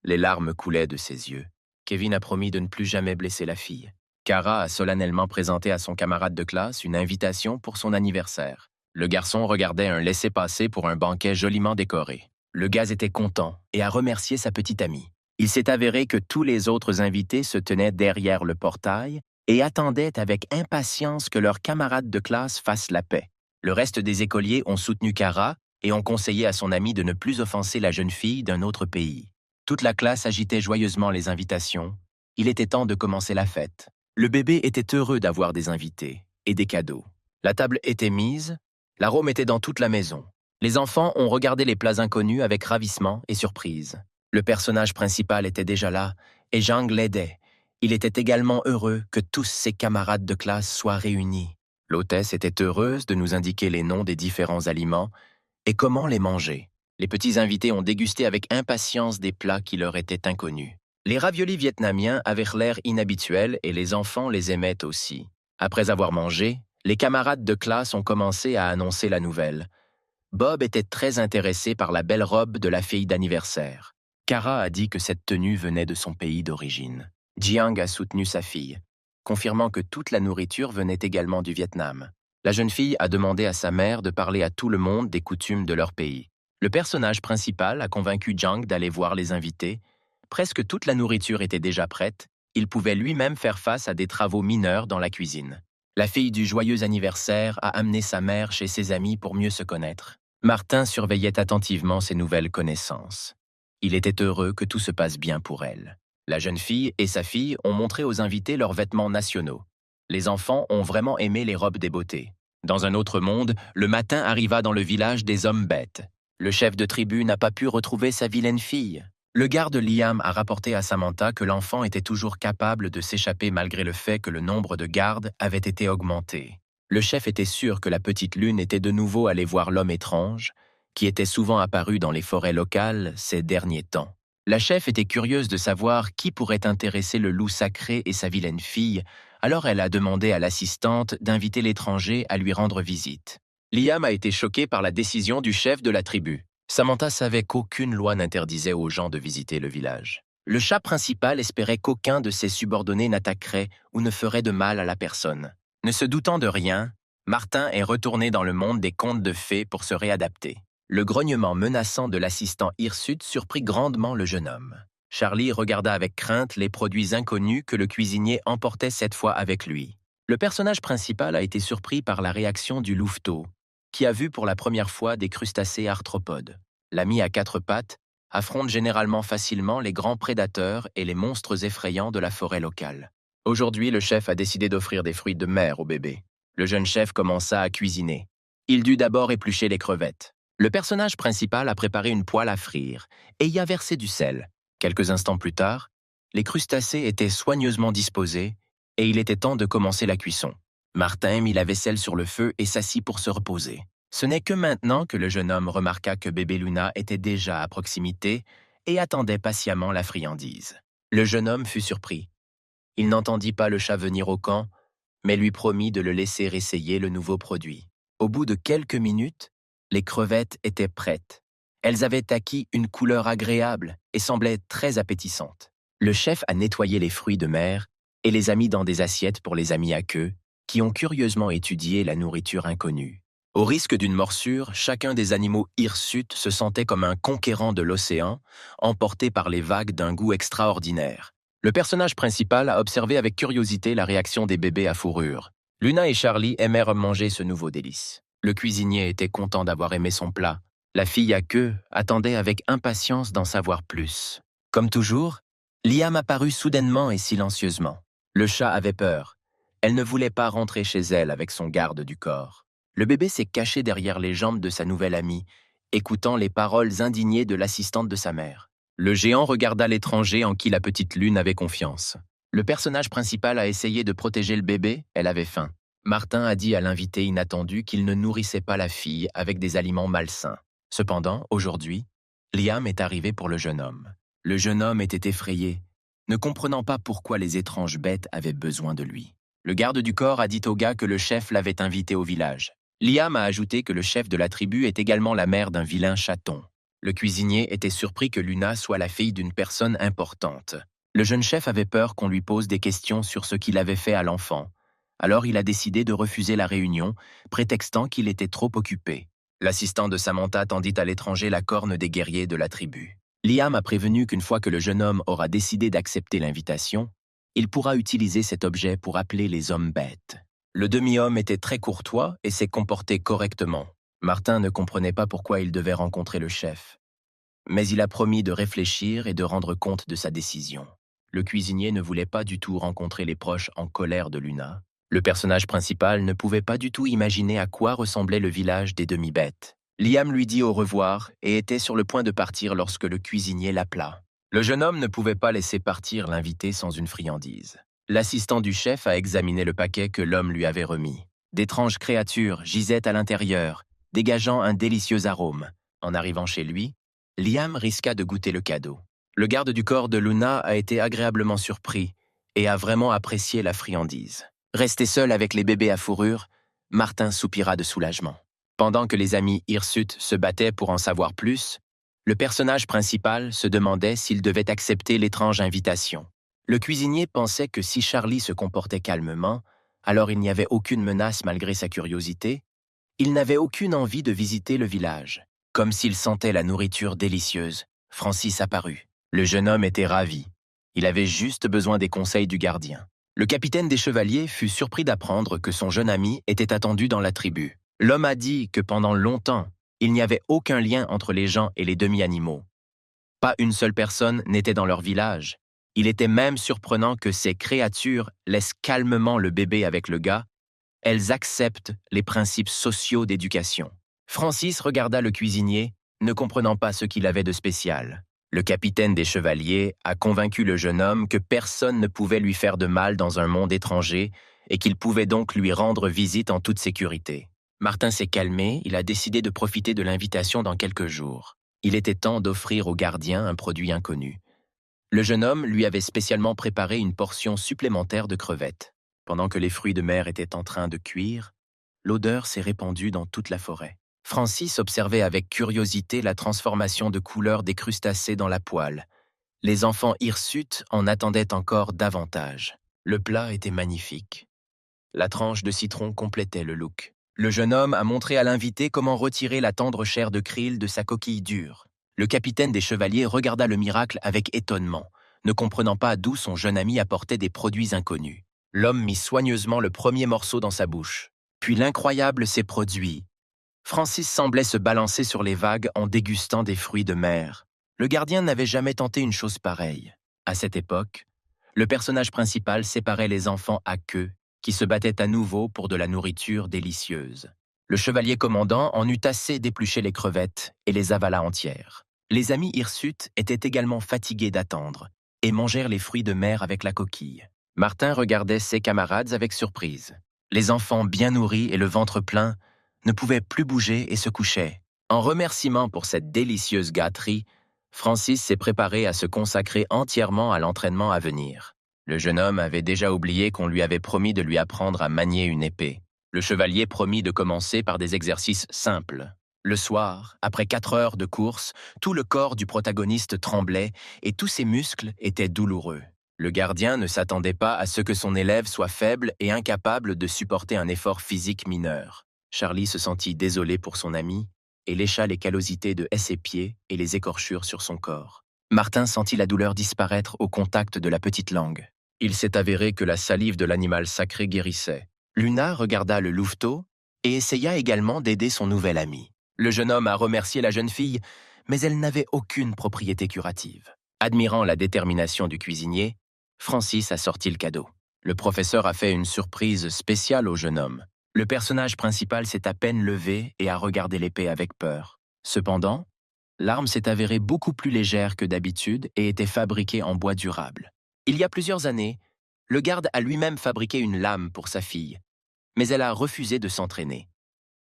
Les larmes coulaient de ses yeux. Kevin a promis de ne plus jamais blesser la fille. Kara a solennellement présenté à son camarade de classe une invitation pour son anniversaire. Le garçon regardait un laissez-passer pour un banquet joliment décoré. Le gars était content et a remercié sa petite amie. Il s'est avéré que tous les autres invités se tenaient derrière le portail et attendaient avec impatience que leur camarade de classe fasse la paix. Le reste des écoliers ont soutenu Kara et ont conseillé à son ami de ne plus offenser la jeune fille d'un autre pays. Toute la classe agitait joyeusement les invitations. Il était temps de commencer la fête. Le bébé était heureux d'avoir des invités et des cadeaux. La table était mise, l'arôme était dans toute la maison. Les enfants ont regardé les plats inconnus avec ravissement et surprise. Le personnage principal était déjà là et Zhang l'aidait. Il était également heureux que tous ses camarades de classe soient réunis. L'hôtesse était heureuse de nous indiquer les noms des différents aliments et comment les manger. Les petits invités ont dégusté avec impatience des plats qui leur étaient inconnus. Les raviolis vietnamiens avaient l'air inhabituels et les enfants les aimaient aussi. Après avoir mangé, les camarades de classe ont commencé à annoncer la nouvelle. Bob était très intéressé par la belle robe de la fille d'anniversaire. Kara a dit que cette tenue venait de son pays d'origine. Jiang a soutenu sa fille, confirmant que toute la nourriture venait également du Vietnam. La jeune fille a demandé à sa mère de parler à tout le monde des coutumes de leur pays. Le personnage principal a convaincu Jiang d'aller voir les invités. Presque toute la nourriture était déjà prête. Il pouvait lui-même faire face à des travaux mineurs dans la cuisine. La fille du joyeux anniversaire a amené sa mère chez ses amis pour mieux se connaître. Martin surveillait attentivement ses nouvelles connaissances. Il était heureux que tout se passe bien pour elle. La jeune fille et sa fille ont montré aux invités leurs vêtements nationaux. Les enfants ont vraiment aimé les robes des beautés. Dans un autre monde, le matin arriva dans le village des hommes bêtes. Le chef de tribu n'a pas pu retrouver sa vilaine fille. Le garde Liam a rapporté à Samantha que l'enfant était toujours capable de s'échapper malgré le fait que le nombre de gardes avait été augmenté. Le chef était sûr que la petite lune était de nouveau allée voir l'homme étrange, qui était souvent apparu dans les forêts locales ces derniers temps. La chef était curieuse de savoir qui pourrait intéresser le loup sacré et sa vilaine fille, alors elle a demandé à l'assistante d'inviter l'étranger à lui rendre visite. Liam a été choqué par la décision du chef de la tribu. Samantha savait qu'aucune loi n'interdisait aux gens de visiter le village. Le chat principal espérait qu'aucun de ses subordonnés n'attaquerait ou ne ferait de mal à la personne. Ne se doutant de rien, Martin est retourné dans le monde des contes de fées pour se réadapter. Le grognement menaçant de l'assistant hirsute surprit grandement le jeune homme. Charlie regarda avec crainte les produits inconnus que le cuisinier emportait cette fois avec lui. Le personnage principal a été surpris par la réaction du louveteau, qui a vu pour la première fois des crustacés arthropodes. L'ami à quatre pattes affronte généralement facilement les grands prédateurs et les monstres effrayants de la forêt locale. Aujourd'hui, le chef a décidé d'offrir des fruits de mer au bébé. Le jeune chef commença à cuisiner. Il dut d'abord éplucher les crevettes. Le personnage principal a préparé une poêle à frire et y a versé du sel. Quelques instants plus tard, les crustacés étaient soigneusement disposés et il était temps de commencer la cuisson. Martin mit la vaisselle sur le feu et s'assit pour se reposer. Ce n'est que maintenant que le jeune homme remarqua que bébé Luna était déjà à proximité et attendait patiemment la friandise. Le jeune homme fut surpris. Il n'entendit pas le chat venir au camp, mais lui promit de le laisser essayer le nouveau produit. Au bout de quelques minutes, les crevettes étaient prêtes. Elles avaient acquis une couleur agréable et semblaient très appétissantes. Le chef a nettoyé les fruits de mer et les a mis dans des assiettes pour les amis à queue, qui ont curieusement étudié la nourriture inconnue. Au risque d'une morsure, chacun des animaux hirsutes se sentait comme un conquérant de l'océan, emporté par les vagues d'un goût extraordinaire. Le personnage principal a observé avec curiosité la réaction des bébés à fourrure. Luna et Charlie aimèrent manger ce nouveau délice. Le cuisinier était content d'avoir aimé son plat. La fille à queue attendait avec impatience d'en savoir plus. Comme toujours, Liam apparut soudainement et silencieusement. Le chat avait peur. Elle ne voulait pas rentrer chez elle avec son garde du corps. Le bébé s'est caché derrière les jambes de sa nouvelle amie, écoutant les paroles indignées de l'assistante de sa mère. Le géant regarda l'étranger en qui la petite lune avait confiance. Le personnage principal a essayé de protéger le bébé, elle avait faim. Martin a dit à l'invité inattendu qu'il ne nourrissait pas la fille avec des aliments malsains. Cependant, aujourd'hui, Liam est arrivé pour le jeune homme. Le jeune homme était effrayé, ne comprenant pas pourquoi les étranges bêtes avaient besoin de lui. Le garde du corps a dit au gars que le chef l'avait invité au village. Liam a ajouté que le chef de la tribu est également la mère d'un vilain chaton. Le cuisinier était surpris que Luna soit la fille d'une personne importante. Le jeune chef avait peur qu'on lui pose des questions sur ce qu'il avait fait à l'enfant. Alors il a décidé de refuser la réunion, prétextant qu'il était trop occupé. L'assistant de Samantha tendit à l'étranger la corne des guerriers de la tribu. Liam a prévenu qu'une fois que le jeune homme aura décidé d'accepter l'invitation, il pourra utiliser cet objet pour appeler les hommes bêtes. Le demi-homme était très courtois et s'est comporté correctement. Martin ne comprenait pas pourquoi il devait rencontrer le chef. Mais il a promis de réfléchir et de rendre compte de sa décision. Le cuisinier ne voulait pas du tout rencontrer les proches en colère de Luna. Le personnage principal ne pouvait pas du tout imaginer à quoi ressemblait le village des demi-bêtes. Liam lui dit au revoir et était sur le point de partir lorsque le cuisinier l'appela. Le jeune homme ne pouvait pas laisser partir l'invité sans une friandise. L'assistant du chef a examiné le paquet que l'homme lui avait remis. D'étranges créatures gisaient à l'intérieur, dégageant un délicieux arôme. En arrivant chez lui, Liam risqua de goûter le cadeau. Le garde du corps de Luna a été agréablement surpris et a vraiment apprécié la friandise. Resté seul avec les bébés à fourrure, Martin soupira de soulagement. Pendant que les amis hirsutes se battaient pour en savoir plus, le personnage principal se demandait s'il devait accepter l'étrange invitation. Le cuisinier pensait que si Charlie se comportait calmement, alors il n'y avait aucune menace malgré sa curiosité. Il n'avait aucune envie de visiter le village. Comme s'il sentait la nourriture délicieuse, Francis apparut. Le jeune homme était ravi. Il avait juste besoin des conseils du gardien. Le capitaine des chevaliers fut surpris d'apprendre que son jeune ami était attendu dans la tribu. L'homme a dit que pendant longtemps, il n'y avait aucun lien entre les gens et les demi-animaux. Pas une seule personne n'était dans leur village. Il était même surprenant que ces créatures laissent calmement le bébé avec le gars. Elles acceptent les principes sociaux d'éducation. Francis regarda le cuisinier, ne comprenant pas ce qu'il avait de spécial. Le capitaine des chevaliers a convaincu le jeune homme que personne ne pouvait lui faire de mal dans un monde étranger et qu'il pouvait donc lui rendre visite en toute sécurité. Martin s'est calmé, il a décidé de profiter de l'invitation dans quelques jours. Il était temps d'offrir au gardien un produit inconnu. Le jeune homme lui avait spécialement préparé une portion supplémentaire de crevettes. Pendant que les fruits de mer étaient en train de cuire, l'odeur s'est répandue dans toute la forêt. Francis observait avec curiosité la transformation de couleur des crustacés dans la poêle. Les enfants hirsutes en attendaient encore davantage. Le plat était magnifique. La tranche de citron complétait le look. Le jeune homme a montré à l'invité comment retirer la tendre chair de krill de sa coquille dure. Le capitaine des chevaliers regarda le miracle avec étonnement, ne comprenant pas d'où son jeune ami apportait des produits inconnus. L'homme mit soigneusement le premier morceau dans sa bouche. Puis l'incroyable s'est produit. Francis semblait se balancer sur les vagues en dégustant des fruits de mer. Le gardien n'avait jamais tenté une chose pareille. À cette époque, le personnage principal séparait les enfants à queue, qui se battaient à nouveau pour de la nourriture délicieuse. Le chevalier commandant en eut assez d'éplucher les crevettes et les avala entières. Les amis hirsutes étaient également fatigués d'attendre et mangèrent les fruits de mer avec la coquille. Martin regardait ses camarades avec surprise. Les enfants bien nourris et le ventre plein ne pouvaient plus bouger et se couchaient. En remerciement pour cette délicieuse gâterie, Francis s'est préparé à se consacrer entièrement à l'entraînement à venir. Le jeune homme avait déjà oublié qu'on lui avait promis de lui apprendre à manier une épée. Le chevalier promit de commencer par des exercices simples. Le soir, après 4 heures de course, tout le corps du protagoniste tremblait et tous ses muscles étaient douloureux. Le gardien ne s'attendait pas à ce que son élève soit faible et incapable de supporter un effort physique mineur. Charlie se sentit désolé pour son ami et lécha les callosités de ses pieds et les écorchures sur son corps. Martin sentit la douleur disparaître au contact de la petite langue. Il s'est avéré que la salive de l'animal sacré guérissait. Luna regarda le louveteau et essaya également d'aider son nouvel ami. Le jeune homme a remercié la jeune fille, mais elle n'avait aucune propriété curative. Admirant la détermination du cuisinier, Francis a sorti le cadeau. Le professeur a fait une surprise spéciale au jeune homme. Le personnage principal s'est à peine levé et a regardé l'épée avec peur. Cependant, l'arme s'est avérée beaucoup plus légère que d'habitude et était fabriquée en bois durable. Il y a plusieurs années, le garde a lui-même fabriqué une lame pour sa fille. mais elle a refusé de s'entraîner.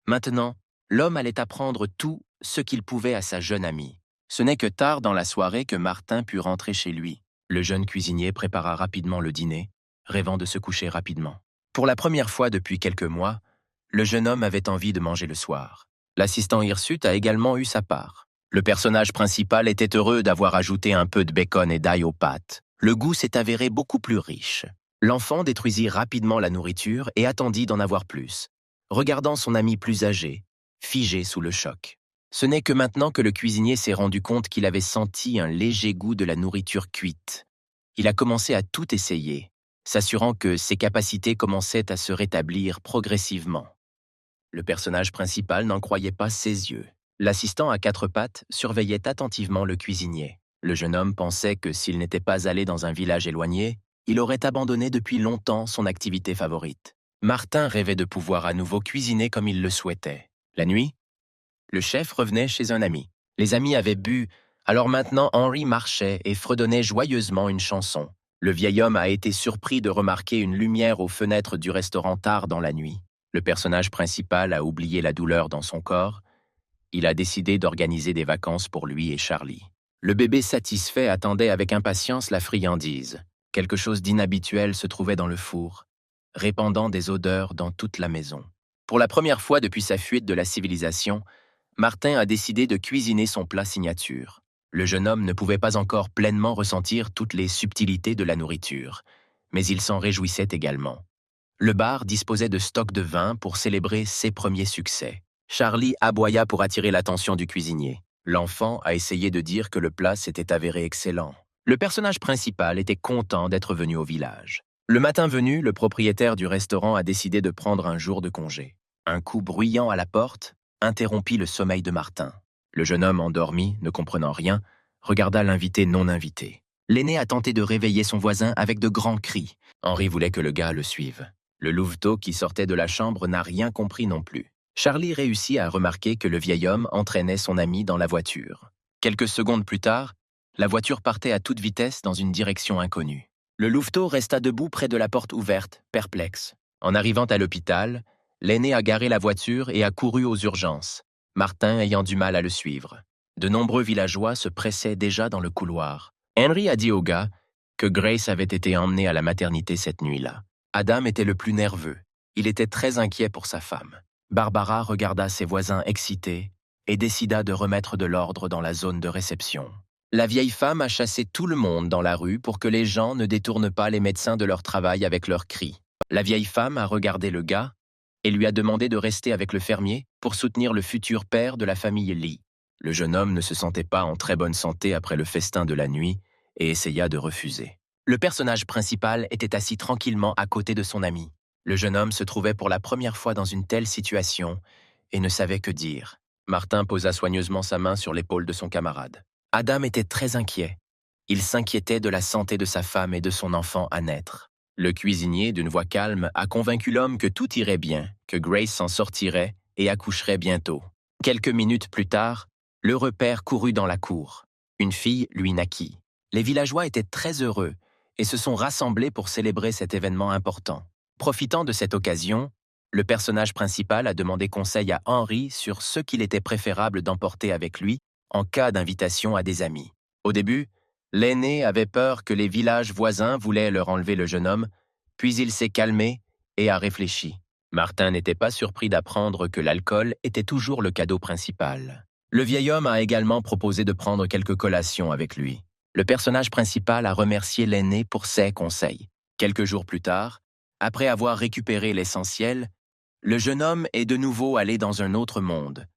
Maintenant, l'homme allait apprendre tout ce qu'il pouvait à sa jeune amie. Ce n'est que tard dans la soirée que Martin put rentrer chez lui. Le jeune cuisinier prépara rapidement le dîner, rêvant de se coucher rapidement. Pour la première fois depuis quelques mois, le jeune homme avait envie de manger le soir. L'assistant hirsute a également eu sa part. Le personnage principal était heureux d'avoir ajouté un peu de bacon et d'ail aux pâtes. Le goût s'est avéré beaucoup plus riche. L'enfant détruisit rapidement la nourriture et attendit d'en avoir plus, regardant son ami plus âgé, figé sous le choc. Ce n'est que maintenant que le cuisinier s'est rendu compte qu'il avait senti un léger goût de la nourriture cuite. Il a commencé à tout essayer, s'assurant que ses capacités commençaient à se rétablir progressivement. Le personnage principal n'en croyait pas ses yeux. L'assistant à quatre pattes surveillait attentivement le cuisinier. Le jeune homme pensait que s'il n'était pas allé dans un village éloigné, il aurait abandonné depuis longtemps son activité favorite. Martin rêvait de pouvoir à nouveau cuisiner comme il le souhaitait. La nuit, le chef revenait chez un ami. Les amis avaient bu, alors maintenant Henry marchait et fredonnait joyeusement une chanson. Le vieil homme a été surpris de remarquer une lumière aux fenêtres du restaurant tard dans la nuit. Le personnage principal a oublié la douleur dans son corps. Il a décidé d'organiser des vacances pour lui et Charlie. Le bébé satisfait attendait avec impatience la friandise. Quelque chose d'inhabituel se trouvait dans le four, répandant des odeurs dans toute la maison. Pour la première fois depuis sa fuite de la civilisation, Martin a décidé de cuisiner son plat signature. Le jeune homme ne pouvait pas encore pleinement ressentir toutes les subtilités de la nourriture, mais il s'en réjouissait également. Le bar disposait de stocks de vin pour célébrer ses premiers succès. Charlie aboya pour attirer l'attention du cuisinier. L'enfant a essayé de dire que le plat s'était avéré excellent. Le personnage principal était content d'être venu au village. Le matin venu, le propriétaire du restaurant a décidé de prendre un jour de congé. Un coup bruyant à la porte interrompit le sommeil de Martin. Le jeune homme endormi, ne comprenant rien, regarda l'invité non invité. L'aîné a tenté de réveiller son voisin avec de grands cris. Henri voulait que le gars le suive. Le louveteau qui sortait de la chambre n'a rien compris non plus. Charlie réussit à remarquer que le vieil homme entraînait son ami dans la voiture. Quelques secondes plus tard, la voiture partait à toute vitesse dans une direction inconnue. Le louveteau resta debout près de la porte ouverte, perplexe. En arrivant à l'hôpital, l'aîné a garé la voiture et a couru aux urgences, Martin ayant du mal à le suivre. De nombreux villageois se pressaient déjà dans le couloir. Henry a dit au gars que Grace avait été emmenée à la maternité cette nuit-là. Adam était le plus nerveux. Il était très inquiet pour sa femme. Barbara regarda ses voisins excités et décida de remettre de l'ordre dans la zone de réception. La vieille femme a chassé tout le monde dans la rue pour que les gens ne détournent pas les médecins de leur travail avec leurs cris. La vieille femme a regardé le gars et lui a demandé de rester avec le fermier pour soutenir le futur père de la famille Lee. Le jeune homme ne se sentait pas en très bonne santé après le festin de la nuit et essaya de refuser. Le personnage principal était assis tranquillement à côté de son ami. Le jeune homme se trouvait pour la première fois dans une telle situation et ne savait que dire. Martin posa soigneusement sa main sur l'épaule de son camarade. Adam était très inquiet. Il s'inquiétait de la santé de sa femme et de son enfant à naître. Le cuisinier, d'une voix calme, a convaincu l'homme que tout irait bien, que Grace s'en sortirait et accoucherait bientôt. Quelques minutes plus tard, l'heureux père courut dans la cour. Une fille lui naquit. Les villageois étaient très heureux et se sont rassemblés pour célébrer cet événement important. Profitant de cette occasion, le personnage principal a demandé conseil à Henry sur ce qu'il était préférable d'emporter avec lui en cas d'invitation à des amis. Au début, l'aîné avait peur que les villages voisins voulaient leur enlever le jeune homme, puis il s'est calmé et a réfléchi. Martin n'était pas surpris d'apprendre que l'alcool était toujours le cadeau principal. Le vieil homme a également proposé de prendre quelques collations avec lui. Le personnage principal a remercié l'aîné pour ses conseils. Quelques jours plus tard, après avoir récupéré l'essentiel, le jeune homme est de nouveau allé dans un autre monde.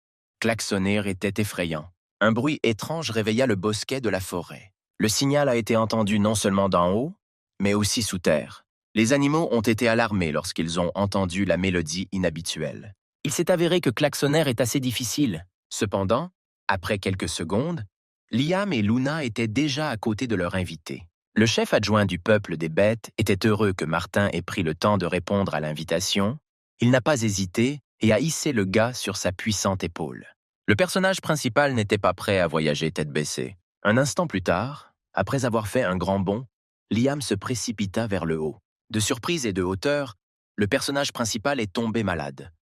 Klaxonner était effrayant. Un bruit étrange réveilla le bosquet de la forêt. Le signal a été entendu non seulement d'en haut, mais aussi sous terre. Les animaux ont été alarmés lorsqu'ils ont entendu la mélodie inhabituelle. Il s'est avéré que klaxonner est assez difficile. Cependant, après quelques secondes, Liam et Luna étaient déjà à côté de leur invité. Le chef adjoint du peuple des bêtes était heureux que Martin ait pris le temps de répondre à l'invitation. Il n'a pas hésité et a hissé le gars sur sa puissante épaule. Le personnage principal n'était pas prêt à voyager tête baissée. Un instant plus tard, après avoir fait un grand bond, Liam se précipita vers le haut. De surprise et de hauteur, le personnage principal est tombé malade.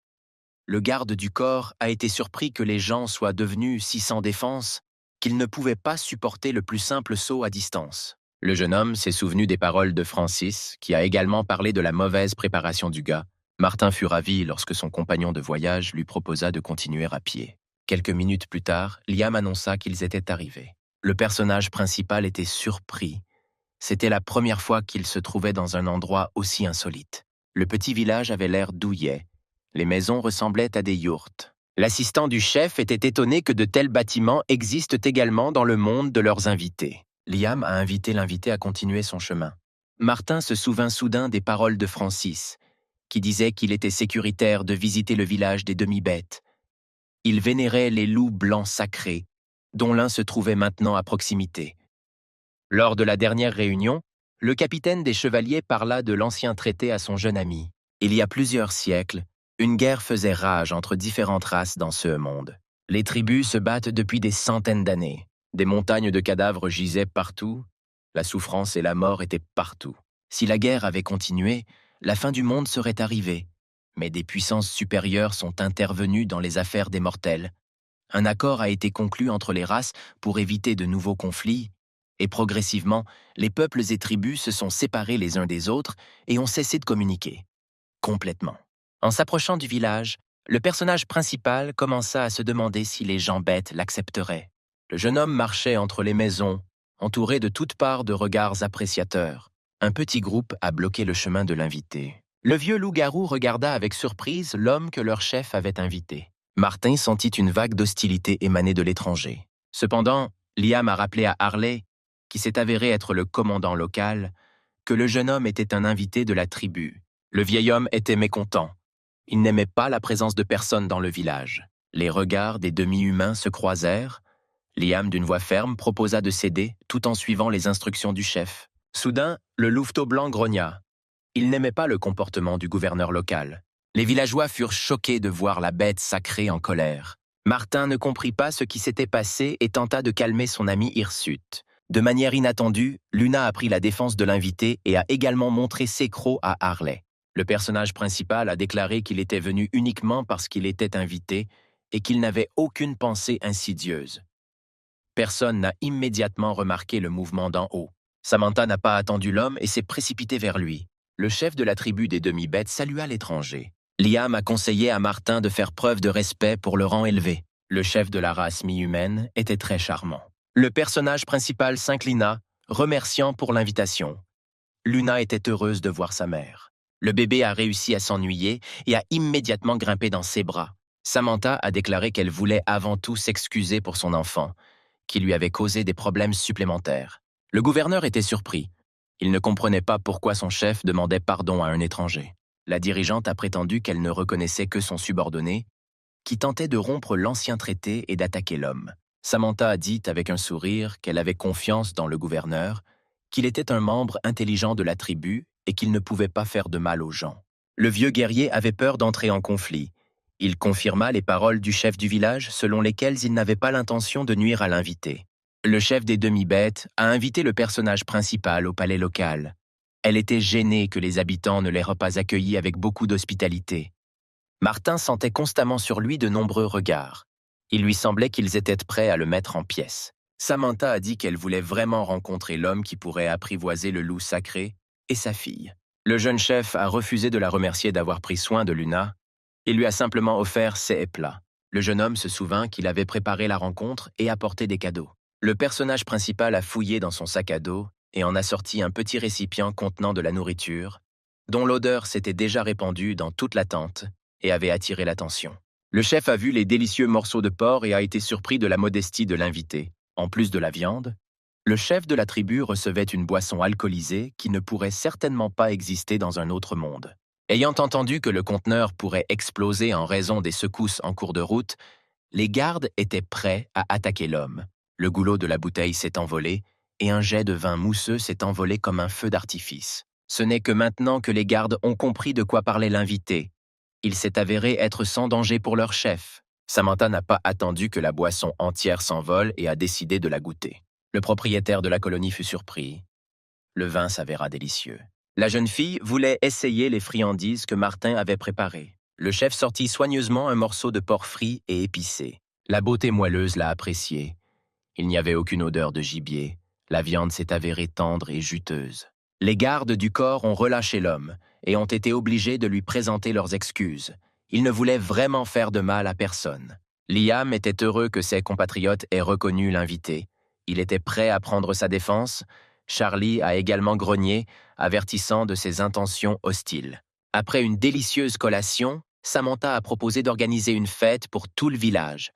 Le garde du corps a été surpris que les gens soient devenus si sans défense qu'ils ne pouvaient pas supporter le plus simple saut à distance. Le jeune homme s'est souvenu des paroles de Francis, qui a également parlé de la mauvaise préparation du gars. Martin fut ravi lorsque son compagnon de voyage lui proposa de continuer à pied. Quelques minutes plus tard, Liam annonça qu'ils étaient arrivés. Le personnage principal était surpris. C'était la première fois qu'il se trouvait dans un endroit aussi insolite. Le petit village avait l'air douillet. Les maisons ressemblaient à des yourtes. L'assistant du chef était étonné que de tels bâtiments existent également dans le monde de leurs invités. Liam a invité l'invité à continuer son chemin. Martin se souvint soudain des paroles de Francis, qui disait qu'il était sécuritaire de visiter le village des demi-bêtes. Il vénérait les loups blancs sacrés, dont l'un se trouvait maintenant à proximité. Lors de la dernière réunion, le capitaine des chevaliers parla de l'ancien traité à son jeune ami. Il y a plusieurs siècles, une guerre faisait rage entre différentes races dans ce monde. Les tribus se battent depuis des centaines d'années. Des montagnes de cadavres gisaient partout. La souffrance et la mort étaient partout. Si la guerre avait continué, la fin du monde serait arrivée. Mais des puissances supérieures sont intervenues dans les affaires des mortels. Un accord a été conclu entre les races pour éviter de nouveaux conflits, et progressivement, les peuples et tribus se sont séparés les uns des autres et ont cessé de communiquer. Complètement. En s'approchant du village, le personnage principal commença à se demander si les gens bêtes l'accepteraient. Le jeune homme marchait entre les maisons, entouré de toutes parts de regards appréciateurs. Un petit groupe a bloqué le chemin de l'invité. Le vieux loup-garou regarda avec surprise l'homme que leur chef avait invité. Martin sentit une vague d'hostilité émaner de l'étranger. Cependant, Liam a rappelé à Harley, qui s'est avéré être le commandant local, que le jeune homme était un invité de la tribu. Le vieil homme était mécontent. Il n'aimait pas la présence de personne dans le village. Les regards des demi-humains se croisèrent. Liam, d'une voix ferme, proposa de céder, tout en suivant les instructions du chef. Soudain, le louveteau blanc grogna. Il n'aimait pas le comportement du gouverneur local. Les villageois furent choqués de voir la bête sacrée en colère. Martin ne comprit pas ce qui s'était passé et tenta de calmer son ami hirsute. De manière inattendue, Luna a pris la défense de l'invité et a également montré ses crocs à Harley. Le personnage principal a déclaré qu'il était venu uniquement parce qu'il était invité et qu'il n'avait aucune pensée insidieuse. Personne n'a immédiatement remarqué le mouvement d'en haut. Samantha n'a pas attendu l'homme et s'est précipitée vers lui. Le chef de la tribu des demi-bêtes salua l'étranger. Liam a conseillé à Martin de faire preuve de respect pour le rang élevé. Le chef de la race mi-humaine était très charmant. Le personnage principal s'inclina, remerciant pour l'invitation. Luna était heureuse de voir sa mère. Le bébé a réussi à s'ennuyer et a immédiatement grimpé dans ses bras. Samantha a déclaré qu'elle voulait avant tout s'excuser pour son enfant, qui lui avait causé des problèmes supplémentaires. Le gouverneur était surpris. Il ne comprenait pas pourquoi son chef demandait pardon à un étranger. La dirigeante a prétendu qu'elle ne reconnaissait que son subordonné, qui tentait de rompre l'ancien traité et d'attaquer l'homme. Samantha a dit avec un sourire qu'elle avait confiance dans le gouverneur, qu'il était un membre intelligent de la tribu et qu'il ne pouvait pas faire de mal aux gens. Le vieux guerrier avait peur d'entrer en conflit. Il confirma les paroles du chef du village selon lesquelles il n'avait pas l'intention de nuire à l'invité. Le chef des demi-bêtes a invité le personnage principal au palais local. Elle était gênée que les habitants ne l'aient pas accueilli avec beaucoup d'hospitalité. Martin sentait constamment sur lui de nombreux regards. Il lui semblait qu'ils étaient prêts à le mettre en pièces. Samantha a dit qu'elle voulait vraiment rencontrer l'homme qui pourrait apprivoiser le loup sacré et sa fille. Le jeune chef a refusé de la remercier d'avoir pris soin de Luna. Il lui a simplement offert ses plats. Le jeune homme se souvint qu'il avait préparé la rencontre et apporté des cadeaux. Le personnage principal a fouillé dans son sac à dos et en a sorti un petit récipient contenant de la nourriture, dont l'odeur s'était déjà répandue dans toute la tente et avait attiré l'attention. Le chef a vu les délicieux morceaux de porc et a été surpris de la modestie de l'invité. En plus de la viande, le chef de la tribu recevait une boisson alcoolisée qui ne pourrait certainement pas exister dans un autre monde. Ayant entendu que le conteneur pourrait exploser en raison des secousses en cours de route, les gardes étaient prêts à attaquer l'homme. Le goulot de la bouteille s'est envolé et un jet de vin mousseux s'est envolé comme un feu d'artifice. Ce n'est que maintenant que les gardes ont compris de quoi parlait l'invité. Il s'est avéré être sans danger pour leur chef. Samantha n'a pas attendu que la boisson entière s'envole et a décidé de la goûter. Le propriétaire de la colonie fut surpris. Le vin s'avéra délicieux. La jeune fille voulait essayer les friandises que Martin avait préparées. Le chef sortit soigneusement un morceau de porc frit et épicé. La beauté moelleuse l'a apprécié. Il n'y avait aucune odeur de gibier. La viande s'est avérée tendre et juteuse. Les gardes du corps ont relâché l'homme et ont été obligés de lui présenter leurs excuses. Il ne voulait vraiment faire de mal à personne. Liam était heureux que ses compatriotes aient reconnu l'invité. Il était prêt à prendre sa défense. Charlie a également grogné, avertissant de ses intentions hostiles. Après une délicieuse collation, Samantha a proposé d'organiser une fête pour tout le village.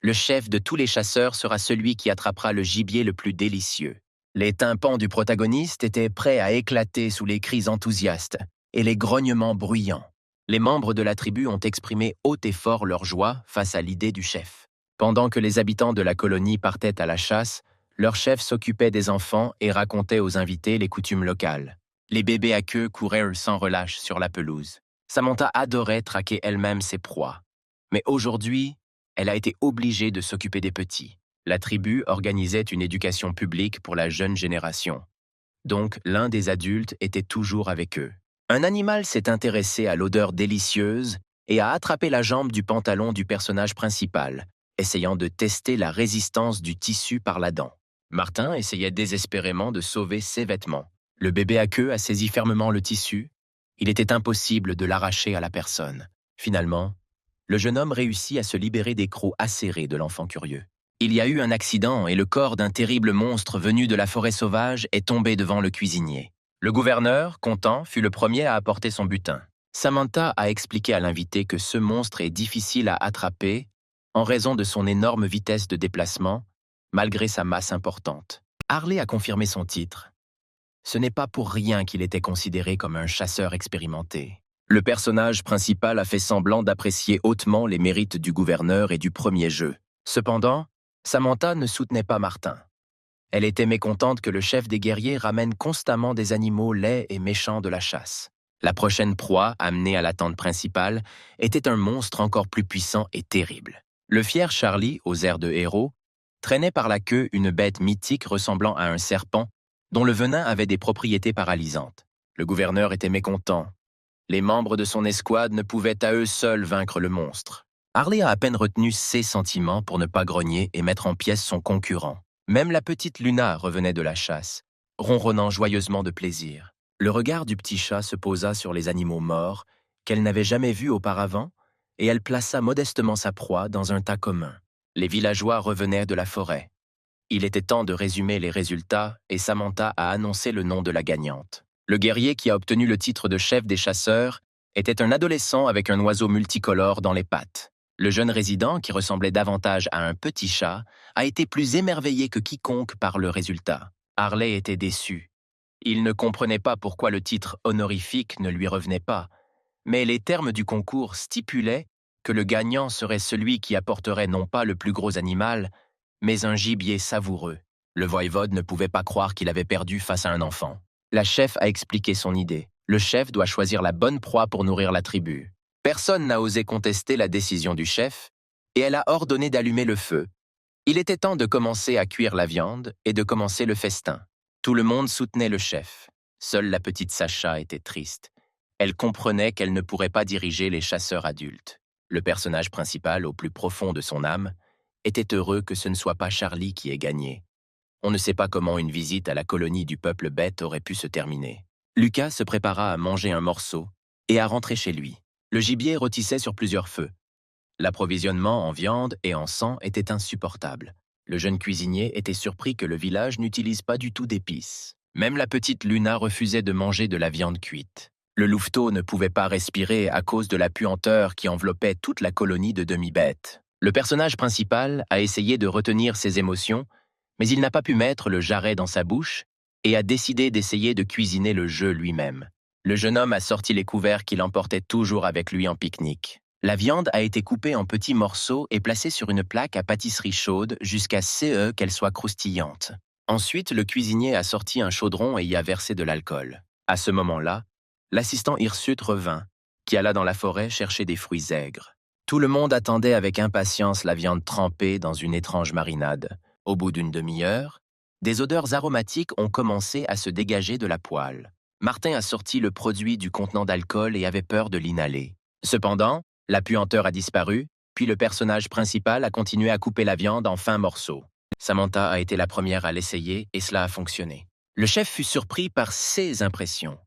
Le chef de tous les chasseurs sera celui qui attrapera le gibier le plus délicieux. Les tympans du protagoniste étaient prêts à éclater sous les cris enthousiastes et les grognements bruyants. Les membres de la tribu ont exprimé haut et fort leur joie face à l'idée du chef. Pendant que les habitants de la colonie partaient à la chasse, leur chef s'occupait des enfants et racontait aux invités les coutumes locales. Les bébés à queue couraient sans relâche sur la pelouse. Samantha adorait traquer elle-même ses proies. Mais aujourd'hui, elle a été obligée de s'occuper des petits. La tribu organisait une éducation publique pour la jeune génération. Donc, l'un des adultes était toujours avec eux. Un animal s'est intéressé à l'odeur délicieuse et a attrapé la jambe du pantalon du personnage principal, essayant de tester la résistance du tissu par la dent. Martin essayait désespérément de sauver ses vêtements. Le bébé à queue a saisi fermement le tissu. Il était impossible de l'arracher à la personne. Finalement, le jeune homme réussit à se libérer des crocs acérés de l'enfant curieux. Il y a eu un accident et le corps d'un terrible monstre venu de la forêt sauvage est tombé devant le cuisinier. Le gouverneur, content, fut le premier à apporter son butin. Samantha a expliqué à l'invité que ce monstre est difficile à attraper en raison de son énorme vitesse de déplacement, malgré sa masse importante. Harley a confirmé son titre. Ce n'est pas pour rien qu'il était considéré comme un chasseur expérimenté. Le personnage principal a fait semblant d'apprécier hautement les mérites du gouverneur et du premier jeu. Cependant, Samantha ne soutenait pas Martin. Elle était mécontente que le chef des guerriers ramène constamment des animaux laids et méchants de la chasse. La prochaine proie, amenée à la tente principale, était un monstre encore plus puissant et terrible. Le fier Charlie, aux airs de héros, traînait par la queue une bête mythique ressemblant à un serpent dont le venin avait des propriétés paralysantes. Le gouverneur était mécontent. Les membres de son escouade ne pouvaient à eux seuls vaincre le monstre. Harley a à peine retenu ses sentiments pour ne pas grogner et mettre en pièces son concurrent. Même la petite Luna revenait de la chasse, ronronnant joyeusement de plaisir. Le regard du petit chat se posa sur les animaux morts qu'elle n'avait jamais vus auparavant et elle plaça modestement sa proie dans un tas commun. Les villageois revenaient de la forêt. Il était temps de résumer les résultats et Samantha a annoncé le nom de la gagnante. Le guerrier qui a obtenu le titre de chef des chasseurs était un adolescent avec un oiseau multicolore dans les pattes. Le jeune résident, qui ressemblait davantage à un petit chat, a été plus émerveillé que quiconque par le résultat. Harley était déçu. Il ne comprenait pas pourquoi le titre honorifique ne lui revenait pas, mais les termes du concours stipulaient que le gagnant serait celui qui apporterait non pas le plus gros animal, mais un gibier savoureux. Le voïvode ne pouvait pas croire qu'il avait perdu face à un enfant. La chef a expliqué son idée. Le chef doit choisir la bonne proie pour nourrir la tribu. Personne n'a osé contester la décision du chef, et elle a ordonné d'allumer le feu. Il était temps de commencer à cuire la viande et de commencer le festin. Tout le monde soutenait le chef. Seule la petite Sacha était triste. Elle comprenait qu'elle ne pourrait pas diriger les chasseurs adultes. Le personnage principal, au plus profond de son âme, était heureux que ce ne soit pas Charlie qui ait gagné. On ne sait pas comment une visite à la colonie du peuple bête aurait pu se terminer. Lucas se prépara à manger un morceau et à rentrer chez lui. Le gibier rôtissait sur plusieurs feux. L'approvisionnement en viande et en sang était insupportable. Le jeune cuisinier était surpris que le village n'utilise pas du tout d'épices. Même la petite Luna refusait de manger de la viande cuite. Le louveteau ne pouvait pas respirer à cause de la puanteur qui enveloppait toute la colonie de demi-bêtes. Le personnage principal a essayé de retenir ses émotions, mais il n'a pas pu mettre le jarret dans sa bouche et a décidé d'essayer de cuisiner le jeu lui-même. Le jeune homme a sorti les couverts qu'il emportait toujours avec lui en pique-nique. La viande a été coupée en petits morceaux et placée sur une plaque à pâtisserie chaude jusqu'à ce qu'elle soit croustillante. Ensuite, le cuisinier a sorti un chaudron et y a versé de l'alcool. À ce moment-là, l'assistant hirsute revint, qui alla dans la forêt chercher des fruits aigres. Tout le monde attendait avec impatience la viande trempée dans une étrange marinade. Au bout d'une demi-heure, des odeurs aromatiques ont commencé à se dégager de la poêle. Martin a sorti le produit du contenant d'alcool et avait peur de l'inhaler. Cependant, la puanteur a disparu, puis le personnage principal a continué à couper la viande en fins morceaux. Samantha a été la première à l'essayer et cela a fonctionné. Le chef fut surpris par ses impressions,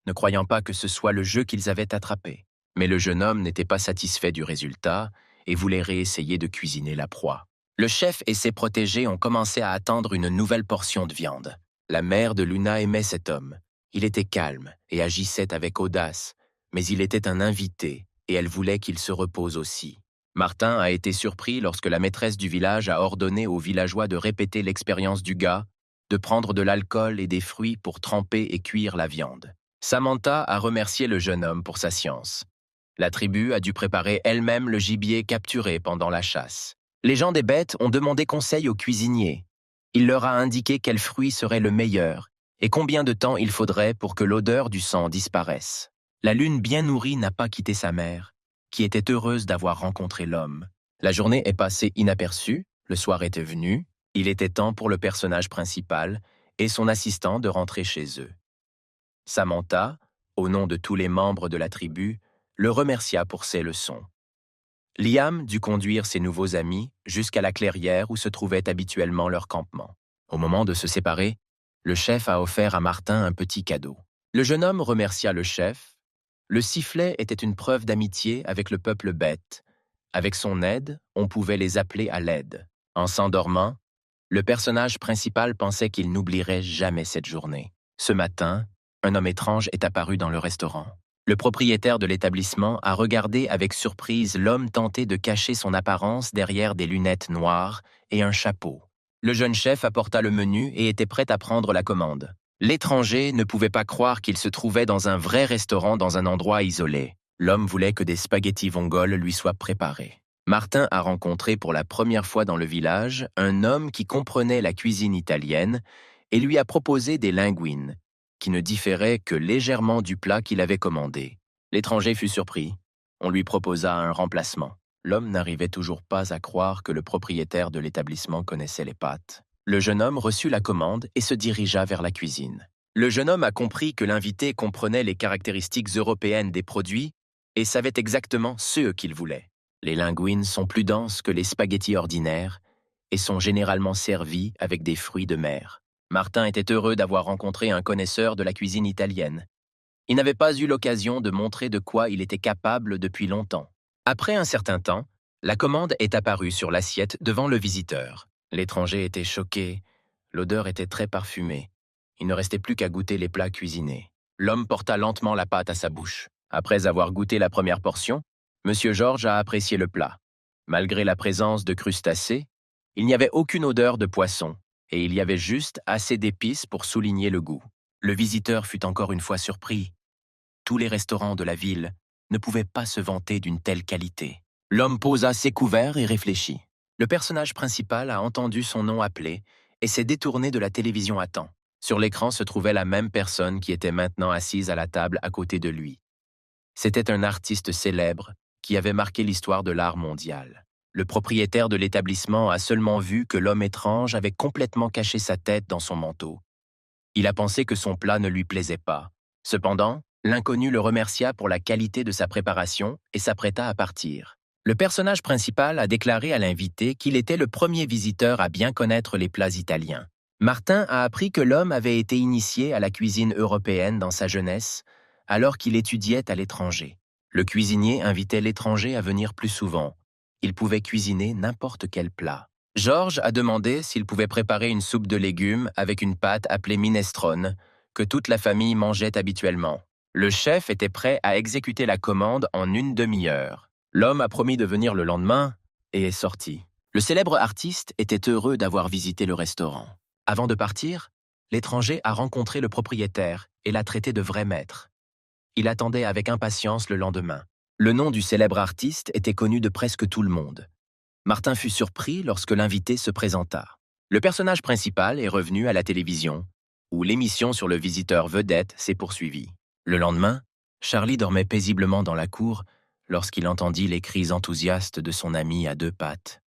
ne croyant pas que ce soit le jeu qu'ils avaient attrapé. Mais le jeune homme n'était pas satisfait du résultat et voulait réessayer de cuisiner la proie. Le chef et ses protégés ont commencé à attendre une nouvelle portion de viande. La mère de Luna aimait cet homme. Il était calme et agissait avec audace, mais il était un invité et elle voulait qu'il se repose aussi. Martin a été surpris lorsque la maîtresse du village a ordonné aux villageois de répéter l'expérience du gars, de prendre de l'alcool et des fruits pour tremper et cuire la viande. Samantha a remercié le jeune homme pour sa science. La tribu a dû préparer elle-même le gibier capturé pendant la chasse. Les gens des bêtes ont demandé conseil au cuisinier. Il leur a indiqué quel fruit serait le meilleur et combien de temps il faudrait pour que l'odeur du sang disparaisse. La lune bien nourrie n'a pas quitté sa mère, qui était heureuse d'avoir rencontré l'homme. La journée est passée inaperçue, le soir était venu, il était temps pour le personnage principal et son assistant de rentrer chez eux. Samantha, au nom de tous les membres de la tribu, le remercia pour ses leçons. Liam dut conduire ses nouveaux amis jusqu'à la clairière où se trouvait habituellement leur campement. Au moment de se séparer, le chef a offert à Martin un petit cadeau. Le jeune homme remercia le chef. Le sifflet était une preuve d'amitié avec le peuple bête. Avec son aide, on pouvait les appeler à l'aide. En s'endormant, le personnage principal pensait qu'il n'oublierait jamais cette journée. Ce matin, un homme étrange est apparu dans le restaurant. Le propriétaire de l'établissement a regardé avec surprise l'homme tenter de cacher son apparence derrière des lunettes noires et un chapeau. Le jeune chef apporta le menu et était prêt à prendre la commande. L'étranger ne pouvait pas croire qu'il se trouvait dans un vrai restaurant dans un endroit isolé. L'homme voulait que des spaghettis vongols lui soient préparés. Martin a rencontré pour la première fois dans le village un homme qui comprenait la cuisine italienne et lui a proposé des linguines, qui ne différaient que légèrement du plat qu'il avait commandé. L'étranger fut surpris. On lui proposa un remplacement. L'homme n'arrivait toujours pas à croire que le propriétaire de l'établissement connaissait les pâtes. Le jeune homme reçut la commande et se dirigea vers la cuisine. Le jeune homme a compris que l'invité comprenait les caractéristiques européennes des produits et savait exactement ce qu'il voulait. Les linguines sont plus denses que les spaghettis ordinaires et sont généralement servies avec des fruits de mer. Martin était heureux d'avoir rencontré un connaisseur de la cuisine italienne. Il n'avait pas eu l'occasion de montrer de quoi il était capable depuis longtemps. Après un certain temps, la commande est apparue sur l'assiette devant le visiteur. L'étranger était choqué. L'odeur était très parfumée. Il ne restait plus qu'à goûter les plats cuisinés. L'homme porta lentement la pâte à sa bouche. Après avoir goûté la première portion, M. George a apprécié le plat. Malgré la présence de crustacés, il n'y avait aucune odeur de poisson, et il y avait juste assez d'épices pour souligner le goût. Le visiteur fut encore une fois surpris. Tous les restaurants de la ville ne pouvaient pas se vanter d'une telle qualité. L'homme posa ses couverts et réfléchit. Le personnage principal a entendu son nom appelé et s'est détourné de la télévision à temps. Sur l'écran se trouvait la même personne qui était maintenant assise à la table à côté de lui. C'était un artiste célèbre qui avait marqué l'histoire de l'art mondial. Le propriétaire de l'établissement a seulement vu que l'homme étrange avait complètement caché sa tête dans son manteau. Il a pensé que son plat ne lui plaisait pas. Cependant, l'inconnu le remercia pour la qualité de sa préparation et s'apprêta à partir. Le personnage principal a déclaré à l'invité qu'il était le premier visiteur à bien connaître les plats italiens. Martin a appris que l'homme avait été initié à la cuisine européenne dans sa jeunesse, alors qu'il étudiait à l'étranger. Le cuisinier invitait l'étranger à venir plus souvent. Il pouvait cuisiner n'importe quel plat. George a demandé s'il pouvait préparer une soupe de légumes avec une pâte appelée minestrone, que toute la famille mangeait habituellement. Le chef était prêt à exécuter la commande en une demi-heure. L'homme a promis de venir le lendemain et est sorti. Le célèbre artiste était heureux d'avoir visité le restaurant. Avant de partir, l'étranger a rencontré le propriétaire et l'a traité de vrai maître. Il attendait avec impatience le lendemain. Le nom du célèbre artiste était connu de presque tout le monde. Martin fut surpris lorsque l'invité se présenta. Le personnage principal est revenu à la télévision, où l'émission sur le visiteur vedette s'est poursuivie. Le lendemain, Charlie dormait paisiblement dans la cour lorsqu'il entendit les cris enthousiastes de son ami à deux pattes.